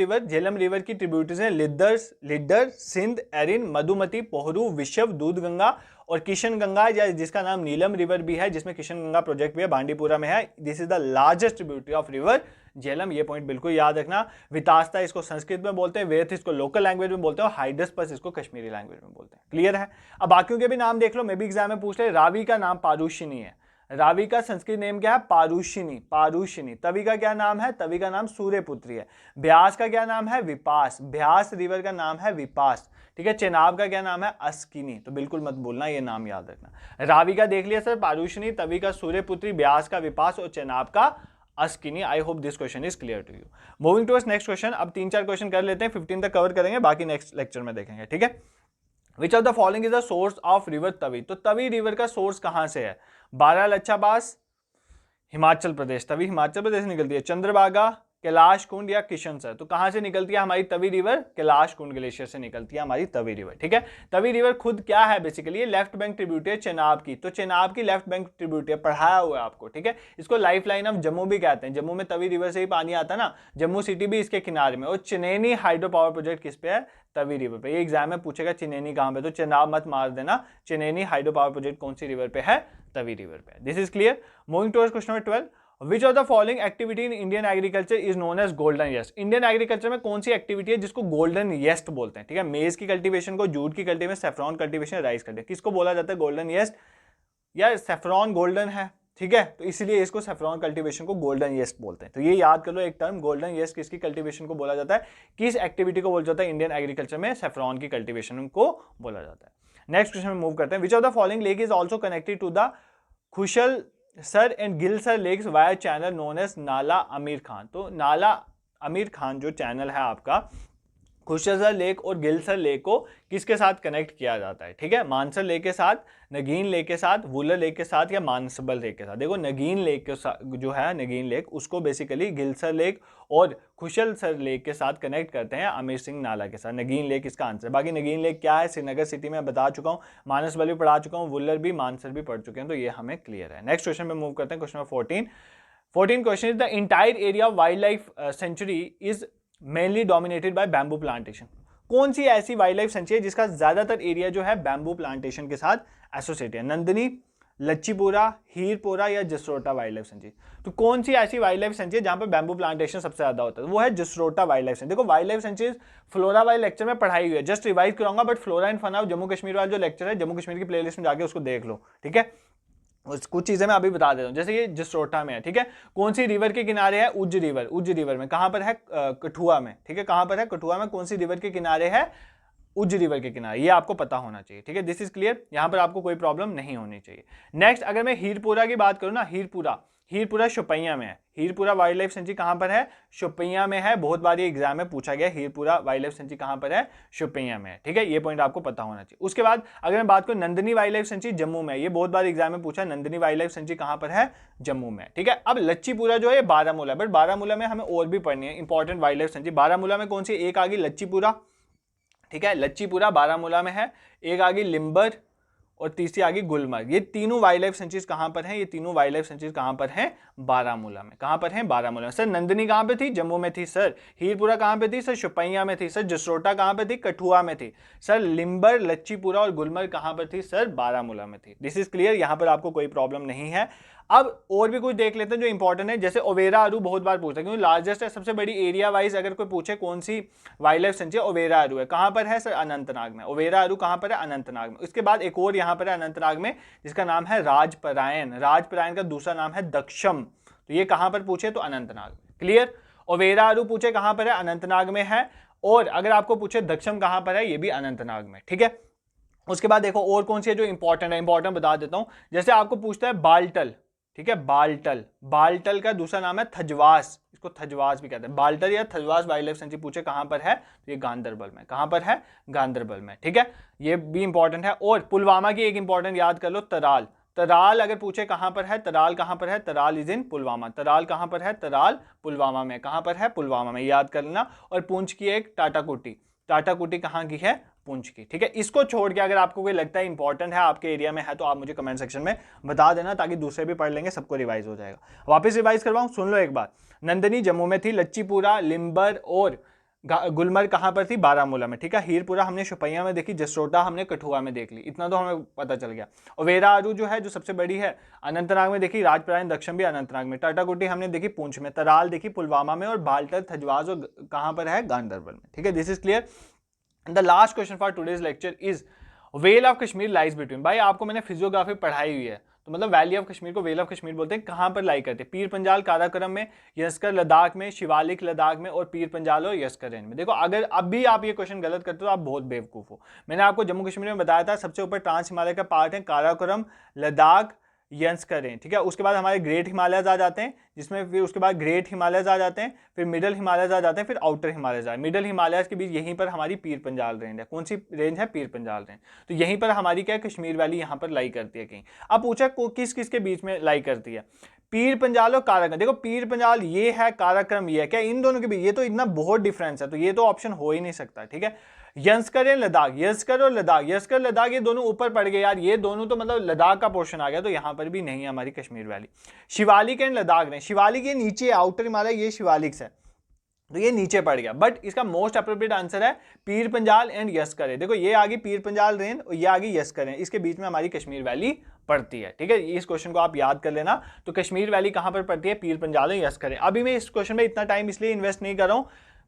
रिवर की ट्रिब्यूटरीज हैं लिड्डर, सिंध, एरिन, मधुमती, पोहरू, विशव, दूध गंगा और किशन गंगा, या जिसका नाम नीलम रिवर भी है, जिसमें किशन गंगा प्रोजेक्ट भी है, बांडीपुरा में है। This is the largest tributary of river Jhelum. ये पॉइंट बिल्कुल याद रखना। वितास्ता इसको संस्कृत में बोलते हैं, वेथ इसको लोकल लैंग्वेज में बोलते हैं, और हाइड्रस्पस इसको कश्मीरी लैंग्वेज में बोलते हैं। क्लियर है। अब बाकियों के भी नाम देख लो, मैं भी एग्जाम में पूछ रहे। रावी का नाम पारुशिनी है, रावी का संस्कृत नेम क्या है, पारुशिनी। तवी का क्या नाम है, तवी का नाम सूर्यपुत्री है। ब्यास का क्या नाम है, विपास, ब्यास रिवर का नाम है विपास। ठीक है। चेनाब का क्या नाम है, अस्किनी। तो बिल्कुल मत भूलना, ये नाम याद रखना। रावी का देख लिया सर, पारुशिनी, तवी का सूर्यपुत्री, ब्यास का विपास और चेनाब का Askini. I hope this question is clear to you. Moving towards next question. अब 3-4 क्वेश्चन कर लेते हैं, 15 तक कवर करेंगे, बाकी नेक्स्ट लेक्चर में देखेंगे। ठीक है। Which of the following is the source of river Tawi. तो तवी रिवर का सोर्स कहां से है, बारालच्छाबास, हिमाचल प्रदेश, तवी हिमाचल प्रदेश से निकलती है। चंद्रभागा, कैलाश कुंड या किशनसर। तो कहां से निकलती है हमारी तवी रिवर, कैलाश कुंड ग्लेशियर से निकलती है हमारी तवी रिवर। ठीक है। तवी रिवर खुद क्या है, बेसिकली ये लेफ्ट बैंक ट्रिब्यूटरी है चेनाब की। तो चेनाब की लेफ्ट बैंक ट्रिब्यूटरी पढ़ाया हुआ है आपको। ठीक है। इसको लाइफ लाइन ऑफ जम्मू भी कहते हैं, जम्मू में तवी रिवर से ही पानी आता है ना, जम्मू सिटी भी इसके किनारे में। और चिनेनी हाइड्रो पावर प्रोजेक्ट किस पे है, तवी रिवर पे। ये एग्जाम में पूछेगा चिनेनी कहां पे, तो चेनाब मत मार देना, चिनेनी हाइड्रो पावर प्रोजेक्ट कौन सी रिवर पे है, तवी रिवर पे। This is clear. Moving towards question number 12। Which of the following activity in Indian agriculture is known as golden yeast. Indian agriculture में कौन सी एक्टिविटी है जिसको गोल्डन येस्ट बोलते हैं। ठीक है। मेज की कल्टीवेशन को, जूट की cultivation, saffron cultivation, rice cultivation, किसको बोला जाता है गोल्डन येस्ट। या सेफ्रॉन गोल्डन है, ठीक है, तो इसलिए इसको सेफ्रॉन कल्टीवेशन को गोल्डन येस्ट बोलते हैं। तो ये याद कर लो एक टर्म, गोल्डन येस्ट किसकी कल्टीवेशन को बोला जाता है, किस एक्टिविटी को बोला जाता है इंडियन एग्रीकल्चर में, सेफ्रॉन की कल्टीवेशन को बोला जाता है। नेक्स्ट क्वेश्चन में मूव करते हैं। Which of the following lake is also connected to the Khushalsar and Gilsar lakes via channel known as Nala Amir Khan. तो नाला आमिर खान जो चैनल है आपका, खुशसर लेक और गिलसर लेक को किसके साथ कनेक्ट किया जाता है। ठीक है। मानसर लेक के साथ, नगीन लेक के साथ, वुलर लेक के साथ, या मानसबल लेक के साथ। देखो नगीन लेक के साथ जो है, नगीन लेक उसको बेसिकली गिलसर लेक और खुशलसर लेक के साथ कनेक्ट करते हैं आमिर सिंह नाला के साथ। नगीन लेक इसका आंसर। बाकी नगीन लेक क्या है, श्रीनगर सिटी में बता चुका हूँ, मानसबल भी पढ़ा चुका हूँ, वुलर भी, मानसर भी पढ़ चुके हैं, तो ये हमें क्लियर है। नेक्स्ट क्वेश्चन में मूव करते हैं, question number 14 question is the entire area of wild life sanctuary is mainly dominated by bamboo plantation. कौन सी ऐसी वाइल्ड लाइफ सेंचुरी है जिसका ज्यादातर एरिया जो है बैम्बू प्लांटेशन के साथ एसोसिएटेड है। नंदनी, लच्छीपुरा, हीरपुरा या जसरोटा वाइल्ड लाइफ सेंचुरी। तो कौन सी ऐसी वाइल्ड लाइफ सेंचुरी है जहां पर बैम्बू प्लांटेशन सबसे ज्यादा होता है, वो है जसरोटा वाइल्ड लाइफ सेंचुरी। देखो वाइल्ड लाइफ सेंचुरी फ्लोरा वाले लेक्चर में पढ़ाई हुई है, जस्ट रिवाइज कराऊंगा, बट फ्लोरा एंड फना जम्मू कश्मीर वाला जो लेक्चर है, जम्मू कश्मीर की प्लेलिस्ट में जाके उसको देख लो। ठीक है। कुछ चीजें मैं अभी बता देता हूं, जैसे ये जसरोटा में है। ठीक है। कौन सी रिवर के किनारे है, उज्ज रिवर में। कहां पर है, कठुआ में। ठीक है। कहां पर है, कठुआ में। कौन सी रिवर के किनारे है, उज्ज रिवर के किनारे। ये आपको पता होना चाहिए। ठीक है। दिस इज क्लियर, यहां पर आपको कोई प्रॉब्लम नहीं होनी चाहिए। नेक्स्ट अगर मैं हीरपुरा की बात करूं ना, हीरपुरा शोपियां में है। हीरपुरा वाइल्ड लाइफ सेंचुरी कहां पर है, शोपियां में है। बहुत बार ये एग्जाम में पूछा गया, हीरपुरा वाइल्ड लाइफ सेंचुरी कहां पर है, शोपियां में है। ठीक है। ये पॉइंट आपको पता होना चाहिए। उसके बाद अगर मैं बात करूं Nandini wild life sanctuary Jammu में, ये बहुत बार एग्जाम में पूछा, नंदनी वाइल्ड लाइफ सेंचुरी कहां पर है, जम्मू में। ठीक है। अब लच्छीपुरा जो है बारामूला है, बट बारामूला में हमें और भी पढ़नी है important wild life sanctuary. Baramulla में कौन सी, एक आ गई लच्छीपुरा, ठीक है, लच्छीपुरा बारामूला में है, एक आ गई लिम्बर और तीसरी आ गई गुलमर्ग। ये तीनों वाइल्ड लाइफ सेंचुरीज कहां पर हैं, ये तीनों वाइल्ड लाइफ सेंचुरीज कहां पर हैं, बारामूला में। कहां पर हैं, बारामूला में। सर नंदनी कहां पे थी, जम्मू में थी। सर हीरपुरा कहां पे थी, सर शोपियां में थी। सर जसरोटा कहां पे थी, कठुआ में थी। सर लिम्बर, लच्छीपुरा और गुलमर्ग कहां पर थी, सर बारामूला में थी। दिस इज क्लियर, यहां पर आपको कोई प्रॉब्लम नहीं है। अब और भी कुछ देख लेते हैं जो इंपॉर्टेंट है, जैसे ओवेरा आरू बहुत बार पूछता है, क्योंकि लार्जेस्ट है, सबसे बड़ी एरिया वाइज अगर कोई पूछे कौन सी वाइल्ड लाइफ सेंचुरी, ओवेरा आरू है। कहां पर है, सर अनंतनाग में। ओवेरा आरू कहां पर है, अनंतनाग में। उसके बाद एक और यहां पर है अनंतनाग में, जिसका नाम है राजपरायन। राजपरायन का दूसरा नाम है दक्षम। तो ये कहां पर पूछे, तो अनंतनाग में। क्लियर। ओवेरा आरू पूछे कहां पर है, अनंतनाग में है। और अगर आपको पूछे दक्षम कहां पर है, ये भी अनंतनाग में। ठीक है। उसके बाद देखो और कौन सी है जो इंपॉर्टेंट है, इंपॉर्टेंट बता देता हूं। जैसे आपको पूछता है बाल्टल, ठीक है, बाल्टल का दूसरा नाम है थजवास, इसको थजवास भी कहते हैं। बाल्टल या थजवास वाइल्ड लाइफ सेंचुरी पूछे कहां पर है, तो ये गांधरबल में। कहां पर है, गांधरबल में। ठीक है। ये भी इंपॉर्टेंट है। और पुलवामा की एक इंपॉर्टेंट याद कर लो, तराल। तराल अगर पूछे कहां पर है, तराल कहां पर है, तराल इज इन पुलवामा। तराल कहां पर है, तराल पुलवामा में। कहां पर है, पुलवामा में, याद कर लेना। और पुंछ की एक टाटाकुटी, टाटाकुटी कहां की है, पुंछ की। ठीक है, इसको छोड़ के अगर आपको कोई लगता है इंपॉर्टेंट है, आपके एरिया में है, तो आप मुझे कमेंट सेक्शन में बता देना, ताकि दूसरे भी पढ़ लेंगे, सबको रिवाइज हो जाएगा। वापस रिवाइज करवाऊं, सुन लो एक बार। नंदनी जम्मू में थी, लच्चीपुरा, लिम्बर और गुलमर्ग कहां पर थी, बारामूला में। ठीक है, हीरपुरा हमने शुपैया में देखी, जसरोटा हमने कठुआ में देख ली, इतना तो हमें पता चल गया। और वेरारू जो है, जो सबसे बड़ी है, अनंतनाग में देखी, राजपरायण दक्षिण भी अनंतनाग में, टाटाकुटी हमने देखी पूंछ में, तराल देखी पुलवामा में, और बाल्टर थजवाज कहां पर है, गांधरबल में। ठीक है, this is clear. The last question for today's lecture is well of Kashmir lies between. भाई आपको मैंने फिजियोग्राफी पढ़ाई हुई है, तो मतलब वैली ऑफ कश्मीर को वेल ऑफ कश्मीर बोलते हैं, कहां पर लाई करते हैं, पीर पंजाल काराकोरम में, यस्कर लद्दाख में, शिवालिक लद्दाख में, और पीर पंजाल और यस्कर रेंज में। देखो अगर अब भी आप ये क्वेश्चन गलत करते हो तो आप बहुत बेवकूफ हो। मैंने आपको जम्मू कश्मीर में बताया था, सबसे ऊपर ट्रांस हिमालय का पार्ट है, काराकोरम, लद्दाख, यंस्कर रेंज। ठीक है, उसके बाद हमारे ग्रेट हिमालयज आ जाते हैं, जिसमें फिर उसके बाद ग्रेट हिमालयज आ जाते हैं, फिर मिडल हिमालयज आ जाते हैं, फिर आउटर हिमालयज आ। मिडल हिमालयज के बीच यहीं पर हमारी पीर पंजाल रेंज है। कौन सी रेंज है, पीर पंजाल रेंज। तो यहीं पर हमारी क्या है, कश्मीर वैली यहाँ पर लाई करती है कहीं। अब पूछा किस किस के बीच में लाई करती है, पीर पंजाल और काराकोरम। देखो पीर पंजाल ये है, काराकोरम ये है, क्या इन दोनों के बीच, ये तो इतना बहुत डिफरेंस है, तो ये तो ऑप्शन हो ही नहीं सकता। ठीक है, यंस्कर एंड लद्दाख, यस्कर और लद्दाख, यस्कर लद्दाख ये दोनों ऊपर पड़ गए यार, ये दोनों तो मतलब लद्दाख का पोर्शन आ गया, तो यहां पर भी नहीं है हमारी कश्मीर वैली। शिवालिक एंड लद्दाख ने, शिवालिक ये नीचे आउटर हिमालय, ये शिवालिक है, तो ये नीचे पड़ गया। बट इसका मोस्ट अप्रोप्रिएट आंसर है पीर पंजाल एंड यस्कर है। देखो ये आ गई पीर पंजाल रेंज और ये आ गई यस्कर रेंज, इसके बीच में हमारी कश्मीर वैली पड़ती है। ठीक है, इस क्वेश्चन को आप याद कर लेना। तो कश्मीर वैली कहां पर पड़ती है, पीर पंजाल और यस्कर रेंज। अभी मैं इस क्वेश्चन में इतना टाइम इसलिए इन्वेस्ट नहीं कर रहा हूं,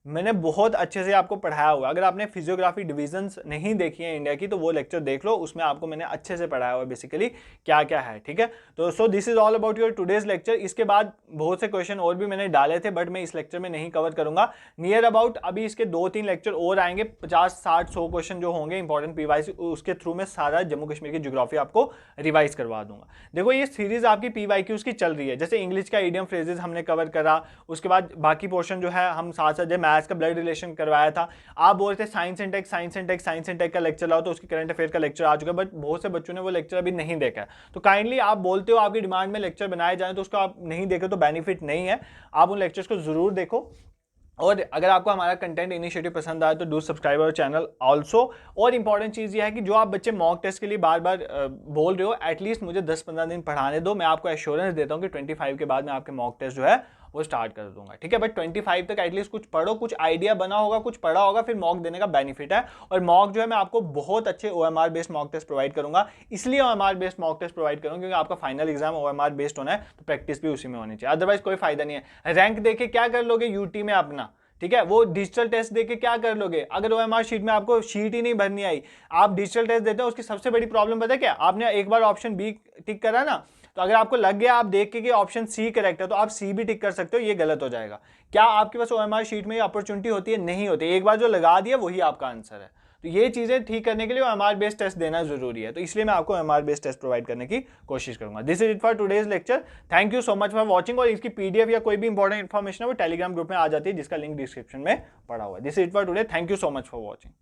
मैंने बहुत अच्छे से आपको पढ़ाया हुआ है। अगर आपने फिजियोग्राफी डिविजन्स नहीं देखी है इंडिया की, तो वो लेक्चर देख लो, उसमें आपको मैंने अच्छे से पढ़ाया हुआ है बेसिकली क्या क्या है। ठीक है, तो so this is all about your today's lecture. इसके बाद बहुत से क्वेश्चन और भी मैंने डाले थे, बट मैं इस लेक्चर में नहीं कवर करूंगा। नियर अबाउट अभी इसके 2-3 लेक्चर और आएंगे, 50-60-100 क्वेश्चन जो होंगे इंपॉर्टेंट पीवाईसी, उसके थ्रू में सारा जम्मू कश्मीर की ज्योग्राफी आपको रिवाइज करवा दूंगा। देखो ये सीरीज आपकी पीवाईक्यूज की चल रही है, जैसे इंग्लिश का इडियम फ्रेजेस हमने कवर करा, उसके बाद बाकी पोर्शन जो है हम साथ साथ मैथ्स का ब्लड रिलेशन करवाया था। आप बोल रहे थे science and tech, science and tech, science and tech का लेक्चर लाओ, तो उसकी करंट अफेयर का लेक्चर आ चुका है, बट बहुत से बच्चों ने वो लेक्चर अभी नहीं देखा है। तो काइंडली आप बोलते हो आपकी डिमांड में लेक्चर बनाए जाए, तो उसको आप नहीं देखे तो बेनिफिट नहीं है, आप उन लेक्चर्स को जरूर देखो। और अगर आपको हमारा कंटेंट इनिशिएटिव पसंद आए तो do subscribe our channel also. और इंपॉर्टेंट चीज़ ये है कि जो आप बच्चे मॉक टेस्ट के लिए बार बार बोल रहे हो, एटलीस्ट मुझे 10-15 दिन पढ़ाने दो, मैं आपको एश्योरेंस देता हूँ कि 25 के बाद मैं आपके मॉक टेस्ट जो है वो स्टार्ट कर दूंगा। ठीक है, बट 25 तक एटलीस्ट कुछ पढ़ो, कुछ आइडिया बना होगा, कुछ पढ़ा होगा, फिर मॉक देने का बेनिफिट है। और मॉक जो है मैं आपको बहुत अच्छे OMR based mock test provide करूंगा, इसलिए OMR based mock test provide करूंगा क्योंकि आपका फाइनल एग्जाम OMR बेस्ड होना है, तो प्रैक्टिस भी उसी में होनी चाहिए, अदरवाइज कोई फायदा नहीं है। रैंक देके क्या कर लोगे यूटी में अपना, ठीक है, वो डिजिटल टेस्ट देके क्या कर लोगे, अगर OMR शीट में आपको शीट ही नहीं भरनी आई, आप डिजिटल टेस्ट देते हो, उसकी सबसे बड़ी प्रॉब्लम पता है क्या, आपने एक बार ऑप्शन बी टिक करा ना, तो अगर आपको लग गया आप देख के कि ऑप्शन सी करेक्ट है, तो आप सी भी टिक कर सकते हो, ये गलत हो जाएगा। क्या आपके पास OMR शीट में अपॉर्चुनिटी होती है, नहीं होती, एक बार जो लगा दिया वही आपका आंसर है। तो ये चीजें ठीक करने के लिए OMR बेस्ड टेस्ट देना जरूरी है, तो इसलिए मैं आपको OMR बेस्ड टेस्ट प्रोवाइड करने की कोशिश करूंगा। This is it for today's lecture, thank you so much for watching. और इसकी PDF या कोई भी इंपॉर्टेंट इन्फॉर्मेशन है वो टेलीग्राम ग्रुप में आ जाती है, जिसका लिंक डिस्क्रिप्शन में पड़ा हुआ है। This is it for today, thank you so much for watching.